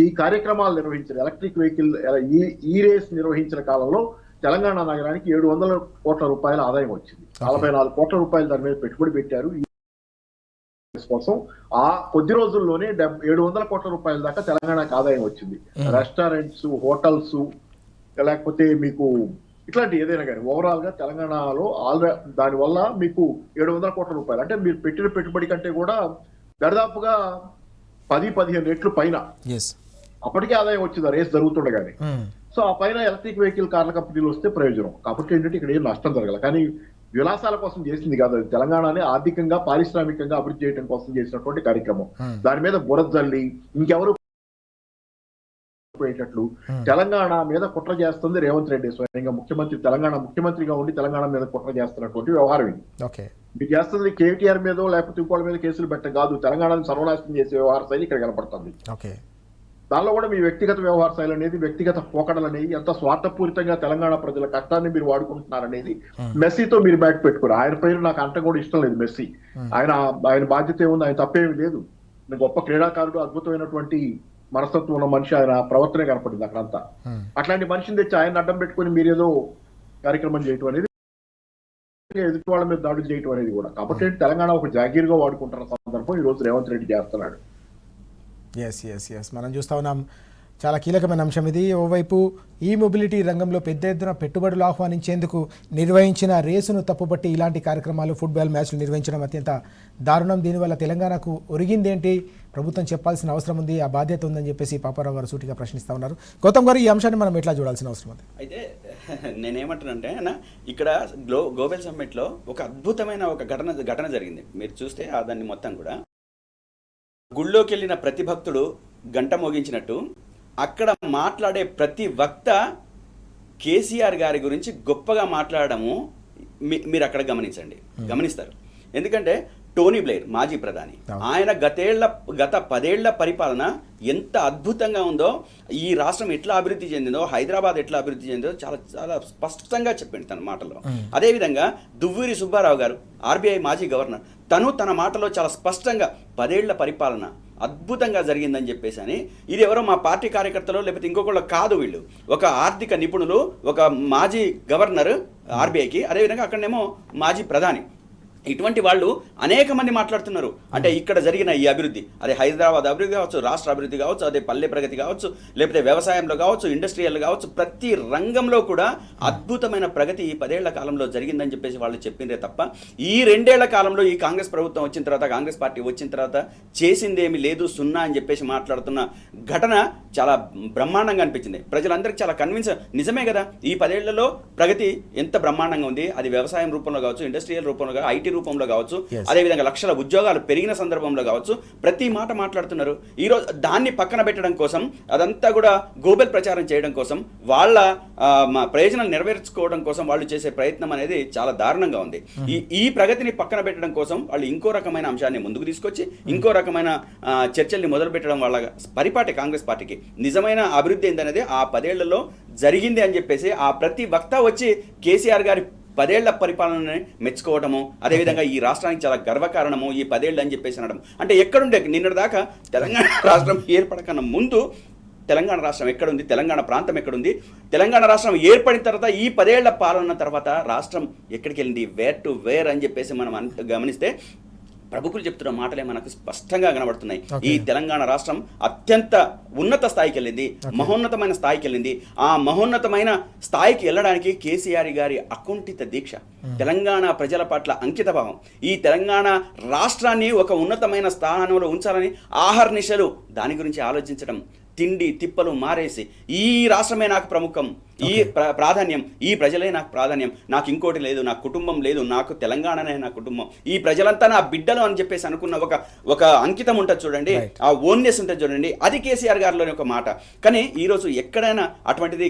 ఈ కార్యక్రమాలు నిర్వహించిన ఎలక్ట్రిక్ వెహికల్ ఈ రేస్ నిర్వహించిన కాలంలో తెలంగాణ నగరానికి 700 కోట్ల రూపాయల ఆదాయం వచ్చింది. 44 కోట్ల రూపాయలు దాని మీద పెట్టుబడి పెట్టారు కోసం. ఆ కొద్ది రోజుల్లోనే 700 కోట్ల రూపాయల దాకా తెలంగాణకు ఆదాయం వచ్చింది. రెస్టారెంట్స్, హోటల్స్, లేకపోతే మీకు ఇట్లాంటి ఏదైనా కానీ ఓవరాల్ గా తెలంగాణలో దాని వల్ల మీకు 700 కోట్ల రూపాయలు అంటే మీరు పెట్టిన పెట్టుబడి కంటే కూడా దాదాపుగా 10-15 రెట్లు పైన అప్పటికే ఆదాయం వచ్చింది రేస్ జరుగుతుండగానే. సో ఆ పైన ఎలక్ట్రిక్ వెహికల్ కార్ల కంపెనీలు వస్తే ప్రయోజనం. కాబట్టి ఏంటంటే ఇక్కడ ఏం నష్టం జరగాలి. కానీ విలాసాల కోసం చేసింది కాదు, తెలంగాణని ఆర్థికంగా, పారిశ్రామికంగా అభివృద్ధి చేయడం కోసం చేసినటువంటి కార్యక్రమం. దాని మీద బురద జల్లి ఇంకెవరు పోయేటట్లు తెలంగాణ మీద కుట్ర చేస్తుంది రేవంత్ రెడ్డి స్వయంగా. తెలంగాణ ముఖ్యమంత్రిగా ఉండి తెలంగాణ మీద కుట్ర చేస్తున్నటువంటి వ్యవహారం ఇది. మీరు చేస్తుంది కేటీఆర్ మీద లేకపోతే ఇంకోళ్ళ మీద కేసులు పెట్ట కాదు, తెలంగాణను సర్వనాశనం చేసే వ్యవహార శైలి ఇక్కడ కనపడుతుంది. దానిలో కూడా మీ వ్యక్తిగత వ్యవహార శైలి అనేది, వ్యక్తిగత పోకడలు అనేవి ఎంత స్వార్థపూరితంగా తెలంగాణ ప్రజల కష్టాన్ని మీరు వాడుకుంటున్నారనేది మెస్సీతో మీరు బ్యాట్ పెట్టుకోరు. ఆయన పేరు నాకు అంట కూడా ఇష్టం లేదు మెస్సీ. ఆయన బాధ్యత ఏముంది, ఆయన తప్పేమి లేదు. గొప్ప క్రీడాకారుడు, అద్భుతమైనటువంటి మనస్తత్వం ఉన్న మనిషి, ఆయన ప్రవర్తనే కనపడింది అక్కడంతా. అట్లాంటి మనిషిని తెచ్చి ఆయన అడ్డం పెట్టుకుని మీరేదో కార్యక్రమం చేయటం అనేది, ఎదుటి వాళ్ళ మీద దాడులు చేయటం అనేది కూడా. కాబట్టి తెలంగాణ ఒక జాగీర్గా వాడుకుంటున్న సందర్భం ఈ రోజు రేవంత్ రెడ్డి చేస్తున్నాడు. ఎస్ మనం చూస్తూ ఉన్నాం. చాలా కీలకమైన అంశం ఇది. ఓవైపు ఈ మొబిలిటీ రంగంలో పెద్ద ఎత్తున పెట్టుబడులు ఆహ్వానించేందుకు నిర్వహించిన రేసును తప్పుపట్టి ఇలాంటి కార్యక్రమాలు, ఫుట్బాల్ మ్యాచ్లు నిర్వహించడం అత్యంత దారుణం. దీనివల్ల తెలంగాణకు ఒరిగిందేంటి, ప్రభుత్వం చెప్పాల్సిన అవసరం ఉంది, ఆ బాధ్యత ఉందని చెప్పేసి పాపారావు గారు సూటిగా ప్రశ్నిస్తూ ఉన్నారు. గౌతమ్ గారు, ఈ అంశాన్ని మనం ఎట్లా చూడాల్సిన అవసరం ఉంది? అయితే నేనేమంటానంటే ఇక్కడ గ్లోబల్ సమ్మిట్లో ఒక అద్భుతమైన ఒక ఘటన జరిగింది. మీరు చూస్తే దాన్ని మొత్తం కూడా గుళ్ళోకి వెళ్ళిన ప్రతి భక్తుడు గంట మోగించినట్టు అక్కడ మాట్లాడే ప్రతి వక్త కేసీఆర్ గారి గురించి గొప్పగా మాట్లాడము మీరు అక్కడ గమనిస్తారు. ఎందుకంటే టోనీ బ్లెయిర్ మాజీ ప్రధాని, ఆయన గత 10 ఏళ్ల పరిపాలన ఎంత అద్భుతంగా ఉందో, ఈ రాష్ట్రం ఎట్లా అభివృద్ధి చెందిందో, హైదరాబాద్ ఎట్లా అభివృద్ధి చెందిందో చాలా చాలా స్పష్టంగా చెప్పింది తన మాటల్లో. అదేవిధంగా దువ్వూరి సుబ్బారావు గారు, ఆర్బీఐ మాజీ గవర్నర్, తన మాటలో చాలా స్పష్టంగా 10 ఏళ్ల పరిపాలన అద్భుతంగా జరిగిందని చెప్పేసి అని, ఇది ఎవరో మా పార్టీ కార్యకర్తలు లేకపోతే ఇంకొకళ్ళు కాదు, వీళ్ళు ఒక ఆర్థిక నిపుణులు, ఒక మాజీ గవర్నర్ ఆర్బీఐకి, అదేవిధంగా అక్కడనేమో మాజీ ప్రధాని, ఇటువంటి వాళ్ళు అనేక మంది మాట్లాడుతున్నారు. అంటే ఇక్కడ జరిగిన ఈ అభివృద్ధి, అదే హైదరాబాద్ అభివృద్ధి కావచ్చు, రాష్ట్ర అభివృద్ధి కావచ్చు, అదే పల్లె ప్రగతి కావచ్చు, లేకపోతే వ్యవసాయంలో కావచ్చు, ఇండస్ట్రియల్ కావచ్చు, ప్రతి రంగంలో కూడా అద్భుతమైన ప్రగతి ఈ 10 ఏళ్ల కాలంలో జరిగిందని చెప్పేసి వాళ్ళు చెప్పిందే తప్ప, ఈ 2 ఏళ్ల కాలంలో ఈ కాంగ్రెస్ ప్రభుత్వం వచ్చిన తర్వాత, కాంగ్రెస్ పార్టీ వచ్చిన తర్వాత చేసిందేమీ లేదు, సున్నా అని చెప్పేసి మాట్లాడుతున్న ఘటన చాలా బ్రహ్మాండంగా అనిపించింది. ప్రజలందరికీ చాలా నిజమే కదా, ఈ 10 ఏళ్లలో ప్రగతి ఎంత బ్రహ్మాండంగా ఉంది. అది వ్యవసాయం రూపంలో కావచ్చు, ఇండస్ట్రియల్ రూపంలో కావచ్చు, ఐటీ రూపంలో కావచ్చు, అదేవిధంగా లక్షల ఉద్యోగాలు పెరిగిన సందర్భంలో కావచ్చు, ప్రతి మాట మాట్లాడుతున్నారు. ఈరోజు దాన్ని పక్కన పెట్టడం కోసం, అదంతా కూడా గోబెల్ ప్రచారం చేయడం కోసం, వాళ్ళ ప్రయోజనాలు నెరవేర్చుకోవడం కోసం వాళ్ళు చేసే ప్రయత్నం అనేది చాలా దారుణంగా ఉంది. ఈ ప్రగతిని పక్కన పెట్టడం కోసం వాళ్ళు ఇంకో రకమైన అంశాన్ని ముందుకు తీసుకొచ్చి ఇంకో రకమైన చర్చల్ని మొదలు పెట్టడం వాళ్ళ పరిపాటి కాంగ్రెస్ పార్టీకి నిజమైన అభివృద్ధి ఏందనేది ఆ 10 ఏళ్లలో జరిగింది అని చెప్పేసి ఆ ప్రతి వక్త వచ్చి కేసీఆర్ గారి 10 ఏళ్ల పరిపాలనని మెచ్చుకోవడము, అదేవిధంగా ఈ రాష్ట్రానికి చాలా గర్వకారణము ఈ 10 ఏళ్ళు అని చెప్పేసి అనడం. అంటే ఎక్కడుండే నిన్నటి దాకా తెలంగాణ రాష్ట్రం ఏర్పడకన్నా ముందు తెలంగాణ రాష్ట్రం ఎక్కడుంది, తెలంగాణ ప్రాంతం ఎక్కడుంది, తెలంగాణ రాష్ట్రం ఏర్పడిన తర్వాత ఈ 10 ఏళ్ల పాలన తర్వాత రాష్ట్రం ఎక్కడికి వెళ్ళింది, వేర్ టు వేర్ అని చెప్పేసి మనం గమనిస్తే ప్రముఖులు చెప్తున్న మాటలే మనకు స్పష్టంగా కనబడుతున్నాయి. ఈ తెలంగాణ రాష్ట్రం అత్యంత ఉన్నత స్థాయికి వెళ్ళింది, మహోన్నతమైన స్థాయికి వెళ్ళింది. ఆ మహోన్నతమైన స్థాయికి వెళ్ళడానికి కేసీఆర్ గారి అకుంఠిత దీక్ష, తెలంగాణ ప్రజల పట్ల అంకిత భావం, ఈ తెలంగాణ రాష్ట్రాన్ని ఒక ఉన్నతమైన స్థానంలో ఉంచాలని ఆహర్నిశలు దాని గురించి ఆలోచించడం, తిండి తిప్పలు మారేసి ఈ రాష్ట్రమే నాకు ప్రముఖం, ఈ ప్రాధాన్యం, ఈ ప్రజలే నాకు ప్రాధాన్యం, నాకు ఇంకోటి లేదు, నాకు కుటుంబం లేదు, నాకు తెలంగాణనే నా కుటుంబం, ఈ ప్రజలంతా నా బిడ్డలు అని చెప్పేసి అనుకున్న ఒక అంకితం ఉంటుంది చూడండి, ఆ ఓన్నెస్ ఉంటుంది చూడండి, అది కేసీఆర్ గారిలోని ఒక మాట. కానీ ఈరోజు ఎక్కడైనా అటువంటిది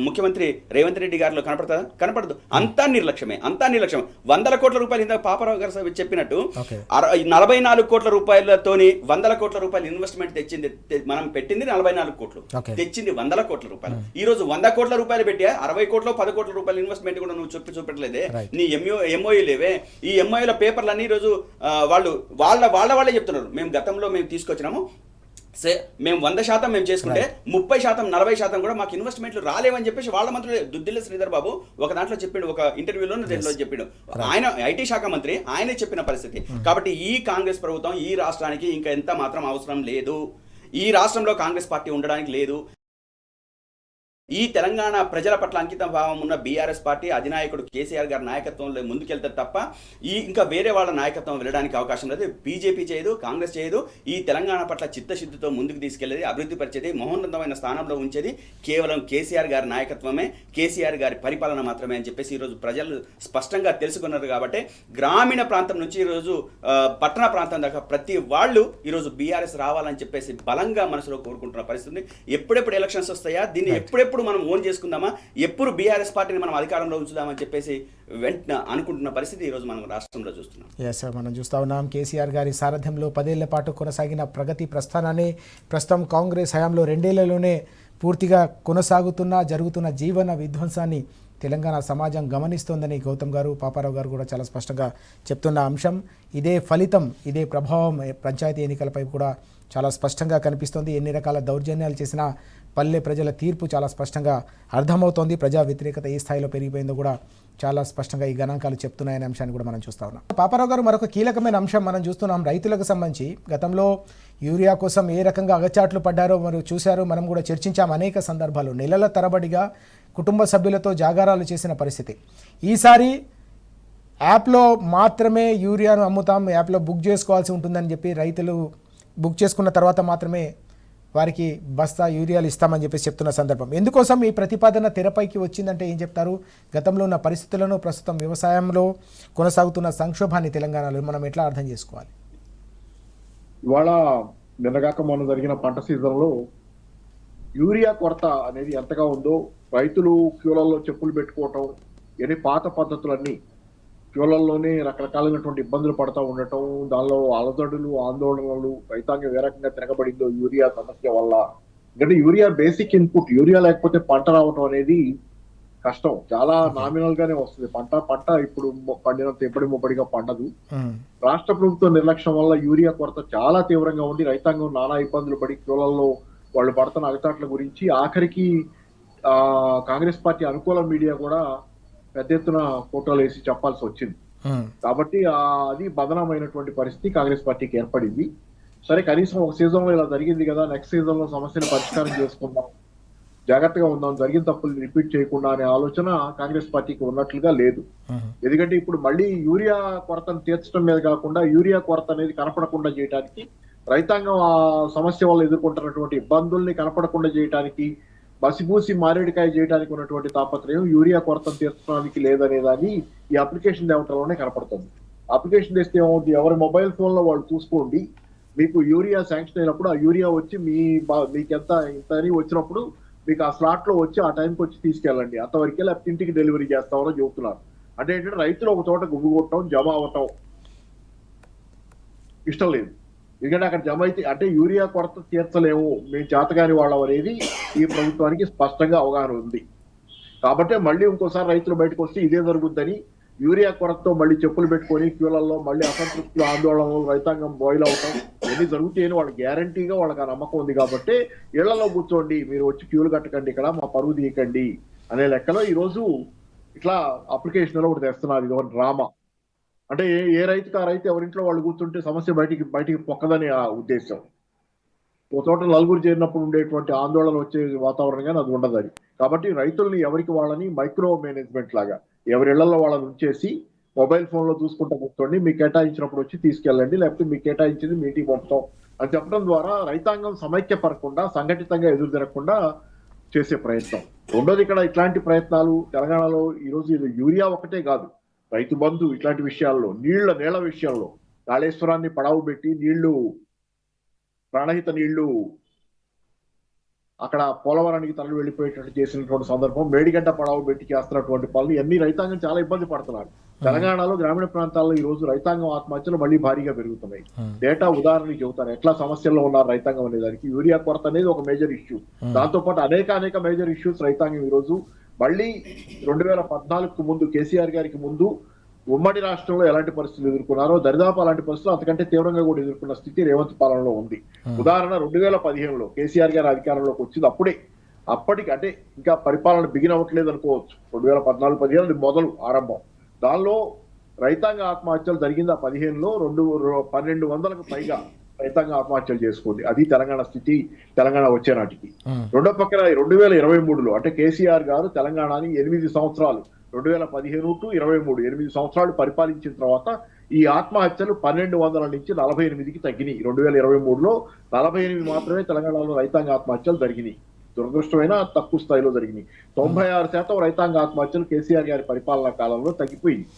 ముఖ్యమంత్రి రేవంత్ రెడ్డి గారిలో కనపడుతుందా? కనపడదు. అంతా నిర్లక్ష్యమే, అంతా నిర్లక్ష్యం. 100 కోట్ల రూపాయలు ఇందాక పాపారావు గారు చెప్పినట్టు 44 కోట్ల రూపాయలతోని 100 కోట్ల రూపాయలు ఇన్వెస్ట్మెంట్ తెచ్చింది, మనం పెట్టింది 44 కోట్లు, తెచ్చింది 100 కోట్ల రూపాయలు. ఈ రోజు 100 కోట్ల రూపాయలు పెట్టి 60 కోట్లు 10 కోట్ల రూపాయల ఇన్వెస్ట్మెంట్ కూడా నువ్వు చూపెట్టలేదే. నీ ఎంఓయూ లేవే. ఈ ఎంఓయూల పేపర్లన్నీ ఈ రోజు వాళ్ళే చెప్తున్నారు, మేము గతంలో మేము తీసుకొచ్చినాము, మేము 100% మేము చేసుకుంటే 30% 40% కూడా మాకు ఇన్వెస్ట్మెంట్లు రాలేవని చెప్పేసి వాళ్ళ మంత్రులు దుద్దిల్ల శ్రీధర్ బాబు ఒక దాంట్లో చెప్పిండు, ఒక ఇంటర్వ్యూలో దీంట్లో చెప్పిండు. ఆయన ఐటీ శాఖ మంత్రి, ఆయనే చెప్పిన పరిస్థితి. కాబట్టి ఈ కాంగ్రెస్ ప్రభుత్వం ఈ రాష్ట్రానికి ఇంకా ఎంత మాత్రం అవసరం లేదు, ఈ రాష్ట్రంలో కాంగ్రెస్ పార్టీ ఉండడానికి లేదు. ఈ తెలంగాణ ప్రజల పట్ల అంకిత భావం ఉన్న బీఆర్ఎస్ పార్టీ అధినాయకుడు కేసీఆర్ గారి నాయకత్వంలో ముందుకెళ్తారు తప్ప ఇంకా వేరే వాళ్ళ నాయకత్వం వెళ్ళడానికి అవకాశం లేదు. బీజేపీ చేయదు, కాంగ్రెస్ చేయదు. ఈ తెలంగాణ పట్ల చిత్తశుద్ధితో ముందుకు తీసుకెళ్లేది, అభివృద్ధి పరిచేది, మహోన్నతమైన స్థానంలో ఉంచేది కేవలం కేసీఆర్ గారి నాయకత్వమే, కేసీఆర్ గారి పరిపాలన మాత్రమే అని చెప్పేసి ఈరోజు ప్రజలు స్పష్టంగా తెలుసుకున్నారు. కాబట్టి గ్రామీణ ప్రాంతం నుంచి ఈరోజు పట్టణ ప్రాంతం దాకా ప్రతి వాళ్ళు ఈరోజు బీఆర్ఎస్ రావాలని చెప్పేసి బలంగా మనసులో కోరుకుంటున్న పరిస్థితి. ఎప్పుడెప్పుడు ఎలక్షన్స్ వస్తాయా, దీన్ని ఎప్పుడెప్పుడు మనం ఓన్ చేసుకుందామా, ఎప్పుడు బీఆర్ఎస్ పార్టీని మనం అధికారంలో ఉంచుదామని చెప్పేసి వెంటనే అనుకుంటున్న పరిస్థితి ఈరోజు మనం రాష్ట్రంలో చూస్తున్నాం. ఎస్ సార్, మనం చూస్తూ ఉన్నాం కేసీఆర్ గారి సారథ్యంలో 10 ఏళ్ల పాటు కొనసాగిన ప్రగతి ప్రస్థానాన్ని ప్రస్తుతం కాంగ్రెస్ హయాంలో 2 ఏళ్లలోనే పూర్తిగా జరుగుతున్న జీవన విధ్వంసాన్ని తెలంగాణ సమాజం గమనిస్తోందని గౌతమ్ గారు, పాపారావు గారు కూడా చాలా స్పష్టంగా చెప్తున్న అంశం. ఇదే ఫలితం, ఇదే ప్రభావం పంచాయతీ ఎన్నికలపై కూడా చాలా స్పష్టంగా కనిపిస్తోంది. ఎన్ని రకాల దౌర్జన్యాలు చేసినా పల్లె ప్రజల తీర్పు చాలా స్పష్టంగా అర్థమవుతోంది. ప్రజా వ్యతిరేకత ఏ స్థాయిలో పెరిగిపోయిందో కూడా చాలా స్పష్టంగా ఈ గణాంకాలు చెప్తున్నాయనే అంశాన్ని కూడా మనం చూస్తూ ఉన్నాం. పాపారావు గారు, మరొక కీలకమైన అంశం మనం చూస్తున్నాం. రైతులకు సంబంధించి గతంలో యూరియా కోసం ఏ రకంగా అగచాట్లు పడ్డారో మరి చూశారు, మనం కూడా చర్చించాం అనేక సందర్భాలు. నెలల తరబడిగా కుటుంబ సభ్యులతో జాగారాలు చేసిన పరిస్థితి. ఈసారి యాప్లో మాత్రమే యూరియాను అమ్ముతాం, యాప్లో బుక్ చేసుకోవాల్సి ఉంటుందని చెప్పి రైతులు బుక్ చేసుకున్న తర్వాత మాత్రమే వారికి బస్తా యూరియాలు ఇస్తామని చెప్పేసి చెప్తున్న సందర్భం. ఎందుకోసం ఈ ప్రతిపాదన తెరపైకి వచ్చిందంటే ఏం చెప్తారు? గతంలో ఉన్న పరిస్థితులను, ప్రస్తుతం వ్యవసాయంలో కొనసాగుతున్న సంక్షోభాన్ని తెలంగాణలో మనం ఎట్లా అర్థం చేసుకోవాలి? ఇవాళ నిన్నగాక మొన్న జరిగిన పంట సీజన్లో యూరియా కొరత అనేది ఎంతగా ఉందో, రైతులు క్యూలల్లో చెప్పులు పెట్టుకోవటం, ఎన్ని పాత పద్ధతులన్నీ క్యూలల్లోనే రకరకాలైనటువంటి ఇబ్బందులు పడతా ఉండటం, దానిలో అలజడులు, ఆందోళనలు, రైతాంగం ఏ రకంగా తిరగబడిందో యూరియా సమస్య వల్ల. ఎందుకంటే యూరియా బేసిక్ ఇన్పుట్, యూరియా లేకపోతే పంట రావటం అనేది కష్టం. చాలా నామినల్ గానే వస్తుంది పంట ఇప్పుడు పండినంత ఎప్పటి ముప్పడిగా పండదు. రాష్ట్ర ప్రభుత్వ నిర్లక్ష్యం వల్ల యూరియా కొరత చాలా తీవ్రంగా ఉండి రైతాంగం నానా ఇబ్బందులు పడి క్యూలల్లో వాళ్ళు పడుతున్న అగచాట్ల గురించి ఆఖరికి కాంగ్రెస్ పార్టీ అనుకూల మీడియా కూడా పెద్ద ఎత్తున ఫోటోలు వేసి చెప్పాల్సి వచ్చింది. కాబట్టి అది బదనమైనటువంటి పరిస్థితి కాంగ్రెస్ పార్టీకి ఏర్పడింది. సరే, కనీసం ఒక సీజన్ లో ఇలా జరిగింది కదా, నెక్స్ట్ సీజన్ లో సమస్యను పరిష్కారం చేసుకుందాం, జాగ్రత్తగా ఉందాం, జరిగిన తప్పులు రిపీట్ చేయకుండా అనే ఆలోచన కాంగ్రెస్ పార్టీకి ఉన్నట్లుగా లేదు. ఎందుకంటే ఇప్పుడు మళ్ళీ యూరియా కొరతను తీర్చడం మీద కాకుండా యూరియా కొరత అనేది కనపడకుండా చేయడానికి, రైతాంగం ఆ సమస్య వల్ల ఎదుర్కొంటున్నటువంటి ఇబ్బందుల్ని కనపడకుండా చేయడానికి, బసిబూసి మారేడికాయ చేయడానికి ఉన్నటువంటి తాపత్రయం యూరియా కొరతను తీర్చడానికి లేదనేదాన్ని ఈ అప్లికేషన్ తేవటంలోనే కనపడుతుంది. అప్లికేషన్ తెస్తే ఏమవుతుంది, ఎవరి మొబైల్ ఫోన్ లో వాళ్ళు చూసుకోండి, మీకు యూరియా శాంక్షన్ అయినప్పుడు ఆ యూరియా వచ్చి మీకెంత ఇంత అని వచ్చినప్పుడు మీకు ఆ స్లాట్ లో వచ్చి ఆ టైంకి వచ్చి తీసుకెళ్ళండి, అంతవరకే లేకపోతే ఇంటికి డెలివరీ చేస్తామని చెబుతున్నారు. అంటే ఏంటంటే రైతులు ఒక చోట గుగ్గుకొట్టడం, జమ అవటం ఇష్టం లేదు. ఎందుకంటే అక్కడ జమ అయితే అంటే యూరియా కొరత తీర్చలేము, మేము చేతగాని వాళ్ళం అనేది ఈ ప్రభుత్వానికి స్పష్టంగా అవగాహన ఉంది. కాబట్టి మళ్ళీ ఇంకోసారి రైతులు బయటకు వస్తే ఇదే జరుగుద్దని యూరియా కొరతతో మళ్ళీ చెప్పులు పెట్టుకొని క్యూలలో మళ్ళీ అసంతృప్తులు ఆందోళనలు రైతాంగం బాయిల్ అవటం ఇవన్నీ జరుగుతాయని వాళ్ళకి గ్యారంటీగా వాళ్ళకి ఆ నమ్మకం ఉంది కాబట్టి ఇళ్లలో కూర్చోండి, మీరు వచ్చి క్యూలు కట్టకండి, ఇక్కడ మా పరువు తీయకండి అనే లెక్కలో ఈ రోజు ఇట్లా అప్లికేషన్ ఒకటి తెస్తున్నారు. ఇది ఒక డ్రామా. అంటే ఏ రైతుకి ఆ రైతు ఎవరింట్లో వాళ్ళు కూర్చుంటే సమస్య బయటికి పొక్కదని ఆ ఉద్దేశం. ఒక చోట నలుగురు చేరినప్పుడు ఉండేటువంటి ఆందోళన వచ్చే వాతావరణం కానీ అది ఉండదు అది. కాబట్టి రైతుల్ని ఎవరికి వాళ్ళని మైక్రో మేనేజ్మెంట్ లాగా ఎవరి ఇళ్లలో వాళ్ళని ఉంచేసి మొబైల్ ఫోన్ లో చూసుకుంటూ కూర్చోండి, మీకు కేటాయించినప్పుడు వచ్చి తీసుకెళ్ళండి, లేకపోతే మీకు కేటాయించింది మీ ఇంటికి పంపుతాం అని చెప్పడం ద్వారా రైతాంగం సమైక్యపడకుండా సంఘటితంగా ఎదురు తిరగకుండా చేసే ప్రయత్నం. రెండోది ఇక్కడ ఇట్లాంటి ప్రయత్నాలు తెలంగాణలో ఈ రోజు ఇది యూరియా ఒకటే కాదు, రైతు బంధు ఇట్లాంటి విషయాల్లో నీళ్ల విషయంలో కాళేశ్వరాన్ని పడావు పెట్టి నీళ్లు ప్రాణహిత నీళ్లు అక్కడ పోలవరానికి తరలి వెళ్ళిపోయేటట్టు చేసినటువంటి సందర్భం, మేడిగడ్డ పడావు పెట్టి చేస్తున్నటువంటి పనులు ఇవన్నీ రైతాంగం చాలా ఇబ్బంది పడుతున్నారు. తెలంగాణలో గ్రామీణ ప్రాంతాల్లో ఈ రోజు రైతాంగం ఆత్మహత్యలు మళ్ళీ భారీగా పెరుగుతున్నాయి. డేటా ఉదాహరణకి చెబుతారు ఎట్లా సమస్యల్లో ఉన్నారు రైతాంగం అనే దానికి. యూరియా కొరత అనేది ఒక మేజర్ ఇష్యూ. దాంతో పాటు అనేక మేజర్ ఇష్యూస్ రైతాంగం ఈ రోజు మళ్ళీ 2014కు ముందు కేసీఆర్ గారికి ముందు ఉమ్మడి రాష్ట్రంలో ఎలాంటి పరిస్థితులు ఎదుర్కొన్నారో దరిదాపు అలాంటి పరిస్థితులు అంతకంటే తీవ్రంగా కూడా ఎదుర్కొన్న స్థితి రేవంత్ పాలనలో ఉంది. ఉదాహరణ 2015లో కేసీఆర్ గారి అధికారంలోకి వచ్చింది. అప్పటికి అంటే ఇంకా పరిపాలన బిగిన్ అవ్వట్లేదు అనుకోవచ్చు. 2014-15 మొదలు ఆరంభం. దానిలో రైతాంగ ఆత్మహత్యలు జరిగింది. ఆ 15లో 1200కు పైగా రైతాంగ ఆత్మహత్యలు చేసుకుంది. అది తెలంగాణ స్థితి తెలంగాణ వచ్చే నాటికి. రెండో పక్కన 2023లో అంటే కేసీఆర్ గారు తెలంగాణని 8 సంవత్సరాలు 2015 to 23 8 సంవత్సరాలు పరిపాలించిన తర్వాత ఈ ఆత్మహత్యలు 1200 నుంచి 48కి తగ్గినాయి. 2023లో 48 మాత్రమే తెలంగాణలో రైతాంగ ఆత్మహత్యలు జరిగినాయి. దురదృష్టమైన తక్కువ స్థాయిలో జరిగినాయి. 96% రైతాంగ ఆత్మహత్యలు కేసీఆర్ గారి పరిపాలనా కాలంలో తగ్గిపోయింది.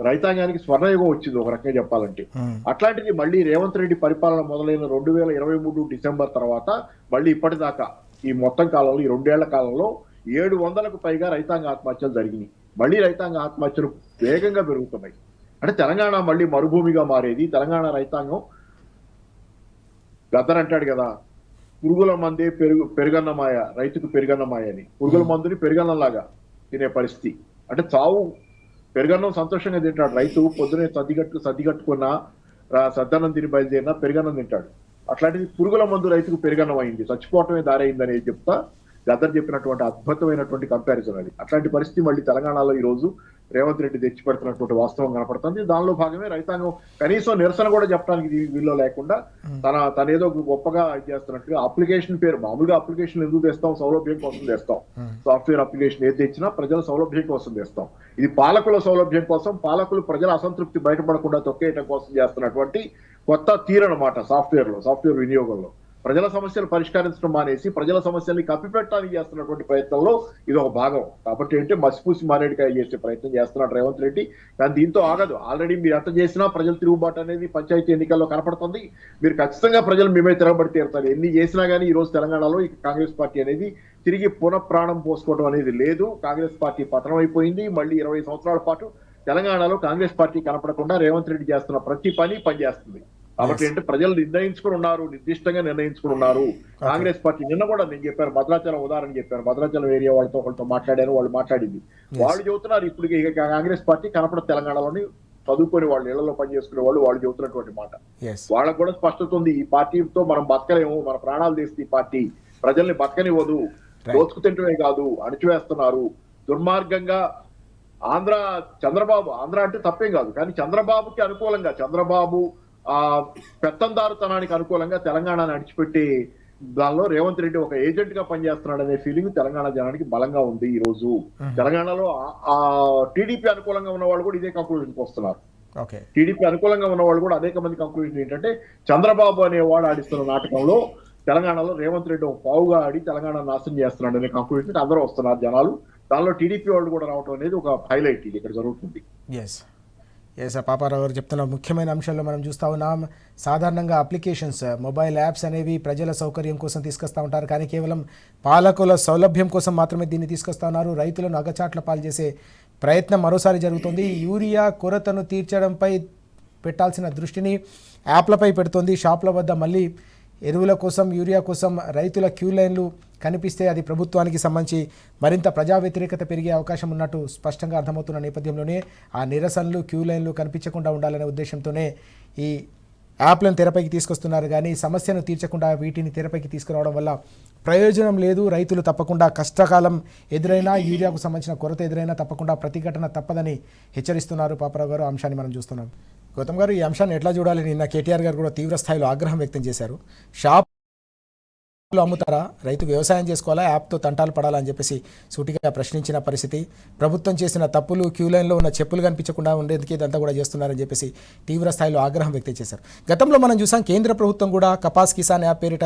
రైతాంగానికి స్వర్ణయుగం వచ్చింది ఒక రకంగా చెప్పాలంటే. అట్లాంటిది మళ్ళీ రేవంత్ రెడ్డి పరిపాలన మొదలైన 2023 డిసెంబర్ తర్వాత మళ్ళీ ఇప్పటిదాకా ఈ మొత్తం కాలంలో ఈ 2 ఏళ్ల కాలంలో 700కు పైగా రైతాంగ ఆత్మహత్యలు జరిగినాయి. మళ్ళీ రైతాంగ ఆత్మహత్యలు వేగంగా పెరుగుతున్నాయి. అంటే తెలంగాణ మళ్ళీ మరుభూమిగా మారేది. తెలంగాణ రైతాంగం గద్దర్ అంటాడు కదా, పురుగుల మందే పెరుగన్నమాయ, రైతుకు పెరుగన్నమాయ అని. పురుగుల మందుని పెరుగన్నంలాగా తినే పరిస్థితి. అంటే చావు పెరుగన్నం సంతోషంగా తింటాడు రైతు. పొద్దునే సర్దిగట్టుకున్న సద్దన్నం తిని బయలుదేరినా పెరుగన్నం తింటాడు. అట్లాంటిది పురుగుల మందు రైతుకు పెరుగన్నం అయింది, చచ్చిపోవటమే దారైంది అనేది చెప్తా గద్దర్ చెప్పినటువంటి అద్భుతమైనటువంటి కంపారిజన్ అది. అట్లాంటి పరిస్థితి మళ్ళీ తెలంగాణలో ఈ రోజు రేవంత్ రెడ్డి తెచ్చిపెడుతున్నటువంటి వాస్తవం కనపడుతుంది. దానిలో భాగమే రైతాంగం కనీసం నిరసన కూడా చెప్పడానికి వీళ్ళు లేకుండా తన ఏదో గొప్పగా చేస్తున్నట్టుగా అప్లికేషన్ పేరు, మామూలుగా అప్లికేషన్ ఎందుకు తెస్తాం, సౌలభ్యం కోసం తెస్తాం. సాఫ్ట్వేర్ అప్లికేషన్ ఏది తెచ్చినా ప్రజల సౌలభ్యం కోసం తెస్తాం. ఇది పాలకుల సౌలభ్యం కోసం, పాలకులు ప్రజల అసంతృప్తి బయటపడకుండా తొక్కేయటం కోసం చేస్తున్నటువంటి కొత్త తీరనమాట సాఫ్ట్వేర్ వినియోగంలో. ప్రజల సమస్యలు పరిష్కరించడం మానేసి ప్రజల సమస్యల్ని కప్పిపెట్టడానికి చేస్తున్నటువంటి ప్రయత్నంలో ఇది ఒక భాగం. కాబట్టి అంటే మసిపూసి మారేడుకాయ చేసే ప్రయత్నం చేస్తున్నాడు రేవంత్ రెడ్డి. కానీ దీంతో ఆగదు. ఆల్రెడీ మీరు ఎంత చేసినా ప్రజల తిరుగుబాటు అనేది పంచాయతీ ఎన్నికల్లో కనపడుతుంది. మీరు ఖచ్చితంగా ప్రజలు మేమే తిరగబడి తీరుతారు. ఎన్ని చేసినా కానీ ఈ రోజు తెలంగాణలో కాంగ్రెస్ పార్టీ అనేది తిరిగి పునఃప్రాణం పోసుకోవడం అనేది లేదు. కాంగ్రెస్ పార్టీ పతనం అయిపోయింది. మళ్ళీ 20 సంవత్సరాల పాటు తెలంగాణలో కాంగ్రెస్ పార్టీ కనపడకుండా రేవంత్ రెడ్డి చేస్తున్న ప్రతి పని పనిచేస్తుంది. కాబట్టి అంటే ప్రజలు నిర్దిష్టంగా నిర్ణయించుకుని ఉన్నారు. కాంగ్రెస్ పార్టీ నిన్న కూడా నేను చెప్పాను, భద్రాచలం ఉదాహరణ చెప్పాను. భద్రాచలం ఏరియా వాళ్ళతో మాట్లాడాను, వాళ్ళు మాట్లాడింది. వాళ్ళు చెబుతున్నారు ఇప్పుడు ఇక కాంగ్రెస్ పార్టీ కనపడదు తెలంగాణలోని. చదువుకొని వాళ్ళు ఇళ్లలో పనిచేసుకునే వాళ్ళు చెబుతున్నటువంటి మాట. వాళ్ళకు కూడా స్పష్టత ఉంది, ఈ పార్టీతో మనం బతకలేము, మన ప్రాణాలు తీస్తే ఈ పార్టీ ప్రజల్ని బతకనివ్వదు, దోచుకు తింటమే కాదు అణిచివేస్తున్నారు దుర్మార్గంగా. చంద్రబాబు అంటే తప్పేం కాదు, కానీ చంద్రబాబుకి అనుకూలంగా, చంద్రబాబు పెత్తందారుతనానికి అనుకూలంగా తెలంగాణను అడిచిపెట్టి దానిలో రేవంత్ రెడ్డి ఒక ఏజెంట్ గా పనిచేస్తున్నాడు అనే ఫీలింగ్ తెలంగాణ జనానికి బలంగా ఉంది. ఈ రోజు తెలంగాణలో టీడీపీ అనుకూలంగా ఉన్న వాళ్ళు కూడా ఇదే కంక్లూజన్కి వస్తున్నారు. టీడీపీ అనుకూలంగా ఉన్న వాళ్ళు కూడా అనేక మంది కంక్లూజన్ ఏంటంటే చంద్రబాబు అనేవాడు ఆడిస్తున్న నాటకంలో తెలంగాణలో రేవంత్ రెడ్డి ఒక పావుగా ఆడి తెలంగాణ నాశనం చేస్తున్నాడు అనే కంక్లూజన్ అందరూ వస్తున్నారు జనాలు. దానిలో టీడీపీ వాళ్ళు కూడా రావడం అనేది ఒక హైలైట్ ఇది ఇక్కడ జరుగుతుంది. పాపారావు గారు చెప్తున్న ముఖ్యమైన అంశాల్లో మనం చూస్తూ ఉన్నాం. సాధారణంగా అప్లికేషన్స్, మొబైల్ యాప్స్ అనేవి ప్రజల సౌకర్యం కోసం తీసుకొస్తూ ఉంటారు, కానీ కేవలం పాలకుల సౌలభ్యం కోసం మాత్రమే దీన్ని తీసుకొస్తా ఉన్నారు. రైతులను అగచాట్ల పాలు చేసే ప్రయత్నం మరోసారి జరుగుతుంది. యూరియా కొరతను తీర్చడంపై పెట్టాల్సిన దృష్టిని యాప్లపై పెడుతోంది. షాపుల వద్ద మళ్ళీ ఎరువుల కోసం, యూరియా కోసం రైతుల క్యూ లైన్లు కనిపిస్తే అది ప్రభుత్వానికి సంబంధించి మరింత ప్రజా వ్యతిరేకత పెరిగే అవకాశం ఉన్నట్టు స్పష్టంగా అర్థమవుతున్న నేపథ్యంలోనే ఆ నిరసనలు క్యూ లైన్లు కనిపించకుండా ఉండాలనే ఉద్దేశంతోనే ఈ యాప్లను తెరపైకి తీసుకొస్తున్నారు. కానీ సమస్యను తీర్చకుండా వీటిని తెరపైకి తీసుకురావడం వల్ల ప్రయోజనం లేదు. రైతులు తప్పకుండా కష్టకాలం ఎదురైనా, యూరియాకు సంబంధించిన కొరత ఎదురైనా తప్పకుండా ప్రతిఘటన తప్పదని హెచ్చరిస్తున్నారు పాపారావు గారు. అంశాన్ని మనం చూస్తున్నాం. గౌతమ్ గారు, ఈ అంశాన్ని ఎట్లా చూడాలి? నిన్న కేటీఆర్ గారు కూడా తీవ్ర స్థాయిలో ఆగ్రహం వ్యక్తం చేశారు. షాప్లో అమ్ముతారా, రైతు వ్యవసాయం చేసుకోవాలా, యాప్తో తంటాలు పడాలా అని చెప్పేసి సూటిగా ప్రశ్నించిన పరిస్థితి. ప్రభుత్వం చేసిన తప్పులు, క్యూ లైన్లో ఉన్న చెప్పులు కనిపించకుండా ఉండేందుకు ఇదంతా కూడా చేస్తున్నారని చెప్పేసి తీవ్ర స్థాయిలో ఆగ్రహం వ్యక్తం చేశారు. గతంలో మనం చూసాం, కేంద్ర ప్రభుత్వం కూడా కపాస్ కిసాన్ యాప్ పేరిట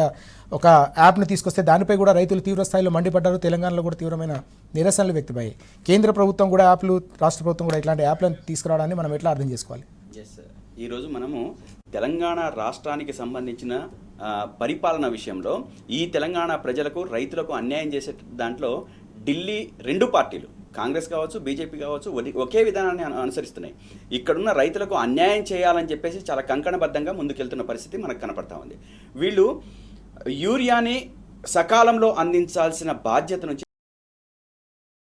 ఒక యాప్ను తీసుకొస్తే దానిపై కూడా రైతులు తీవ్ర స్థాయిలో మండిపడ్డారు. తెలంగాణలో కూడా తీవ్రమైన నిరసనలు వ్యక్తమయ్యాయి. కేంద్ర ప్రభుత్వం కూడా యాప్లు, రాష్ట్ర ప్రభుత్వం కూడా ఇట్లాంటి యాప్లను తీసుకురావడాన్ని మనం ఎట్లా అర్థం చేసుకోవాలి? ఈరోజు మనము తెలంగాణ రాష్ట్రానికి సంబంధించిన పరిపాలన విషయంలో ఈ తెలంగాణ ప్రజలకు, రైతులకు అన్యాయం చేసే దాంట్లో ఢిల్లీ రెండు పార్టీలు, కాంగ్రెస్ కావచ్చు, బీజేపీ కావచ్చు, ఒకే విధానాన్ని అనుసరిస్తున్నాయి. ఇక్కడున్న రైతులకు అన్యాయం చేయాలని చెప్పేసి చాలా కంకణబద్ధంగా ముందుకెళ్తున్న పరిస్థితి మనకు కనపడతా ఉంది. వీళ్ళు యూరియాని సకాలంలో అందించాల్సిన బాధ్యత నుంచి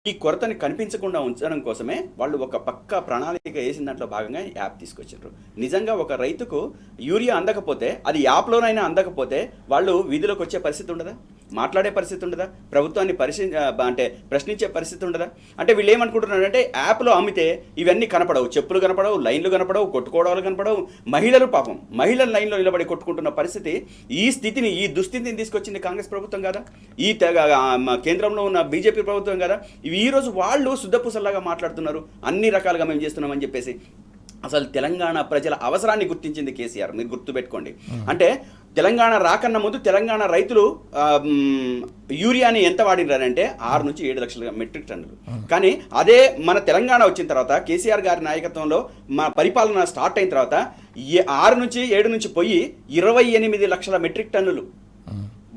ఈ కొరతని కనిపించకుండా ఉంచడం కోసమే వాళ్ళు ఒక పక్క ప్రణాళిక వేసిన దాంట్లో భాగంగా యాప్ తీసుకొచ్చారు. నిజంగా ఒక రైతుకు యూరియా అందకపోతే, అది యాప్లోనైనా అందకపోతే వాళ్ళు వీధిలోకి వచ్చే పరిస్థితి ఉండదా? మాట్లాడే పరిస్థితి ఉండదా? ప్రభుత్వాన్ని ప్రశ్నించే పరిస్థితి ఉండదా? అంటే వీళ్ళు ఏమనుకుంటున్నారంటే యాప్లో అమ్మితే ఇవన్నీ కనపడవు, చెప్పులు కనపడవు, లైన్లు కనపడవు, కొట్టుకోవడాలు కనపడవు. మహిళలు పాపం, మహిళల లైన్లో నిలబడి కొట్టుకుంటున్న పరిస్థితి, ఈ దుస్థితిని తీసుకొచ్చింది కాంగ్రెస్ ప్రభుత్వం కదా, ఈ కేంద్రంలో ఉన్న బీజేపీ ప్రభుత్వం కదా. ఈరోజు వాళ్ళు శుద్ధపూసల్లాగా మాట్లాడుతున్నారు, అన్ని రకాలుగా మేము చేస్తున్నామని చెప్పేసి. అసలు తెలంగాణ ప్రజల అవసరాన్ని గుర్తించింది కేసీఆర్, మీరు గుర్తుపెట్టుకోండి. అంటే తెలంగాణ రాకన్నా ముందు తెలంగాణ రైతులు యూరియాని ఎంత వాడినారంటే 6 నుంచి 7 లక్షల మెట్రిక్ టన్నులు. కానీ అదే మన తెలంగాణ వచ్చిన తర్వాత, కేసీఆర్ గారి నాయకత్వంలో మా పరిపాలన స్టార్ట్ అయిన తర్వాత 6 నుంచి 7 నుంచి పోయి 28 లక్షల మెట్రిక్ టన్నులు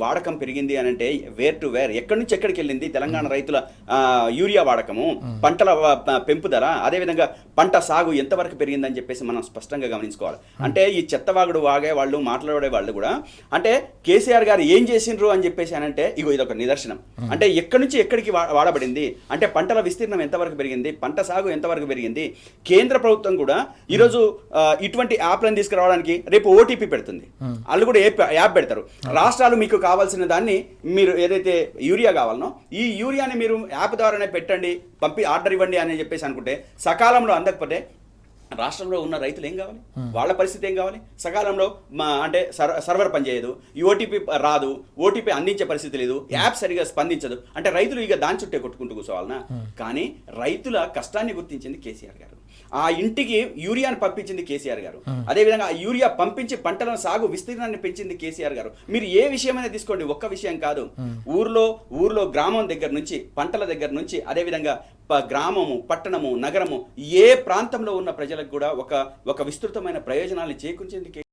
వాడకం పెరిగింది అని అంటే వేర్ టు వేర్, ఎక్కడి నుంచి ఎక్కడికి వెళ్ళింది తెలంగాణ రైతుల యూరియా వాడకము, పంటల పెంపుదల, అదేవిధంగా పంట సాగు ఎంతవరకు పెరిగిందని చెప్పేసి మనం స్పష్టంగా గమనించుకోవాలి. అంటే ఈ చెత్తవాగుడు వాగే వాళ్ళు, మాట్లాడే వాళ్ళు కూడా అంటే కేసీఆర్ గారు ఏం చేసిండ్రు అని చెప్పేసి అని అంటే ఇదొక నిదర్శనం. అంటే ఎక్కడి నుంచి ఎక్కడికి వాడబడింది, అంటే పంటల విస్తీర్ణం ఎంతవరకు పెరిగింది, పంట సాగు ఎంతవరకు పెరిగింది. కేంద్ర ప్రభుత్వం కూడా ఈరోజు ఇటువంటి యాప్లను తీసుకురావడానికి రేపు ఓటీపీ పెడుతుంది, వాళ్ళు కూడా యాప్ పెడతారు. రాష్ట్రాలు మీకు కావాల్సిన దాన్ని, మీరు ఏదైతే యూరియా కావాలనో ఈ యూరియాని మీరు యాప్ ద్వారానే పెట్టండి, ఆర్డర్ ఇవ్వండి అని చెప్పేసి అనుకుంటే సకాలంలో అందకపోతే రాష్ట్రంలో ఉన్న రైతులు ఏం కావాలి, వాళ్ళ పరిస్థితి ఏం కావాలి? సకాలంలో అంటే సర్వర్ పనిచేయదు, ఈ ఓటీపీ రాదు, ఓటీపీ అందించే పరిస్థితి లేదు, యాప్ సరిగా స్పందించదు. అంటే రైతులు ఇక దాని చుట్టే కొట్టుకుంటూ కూర్చోవాలనా? కానీ రైతుల కష్టాన్ని గుర్తించింది కేసీఆర్ గారు. ఆ ఇంటికి యూరియాను పంపించింది కేసీఆర్ గారు. అదేవిధంగా ఆ యూరియా పంపించి పంటల సాగు విస్తీర్ణాన్ని పెంచింది కేసీఆర్ గారు. మీరు ఏ విషయమైనా తీసుకోండి, ఒక్క విషయం కాదు, ఊర్లో గ్రామం దగ్గర నుంచి, పంటల దగ్గర నుంచి, అదేవిధంగా గ్రామము, పట్టణము, నగరము, ఏ ప్రాంతంలో ఉన్న ప్రజలకు కూడా ఒక విస్తృతమైన ప్రయోజనాలను చేకూర్చింది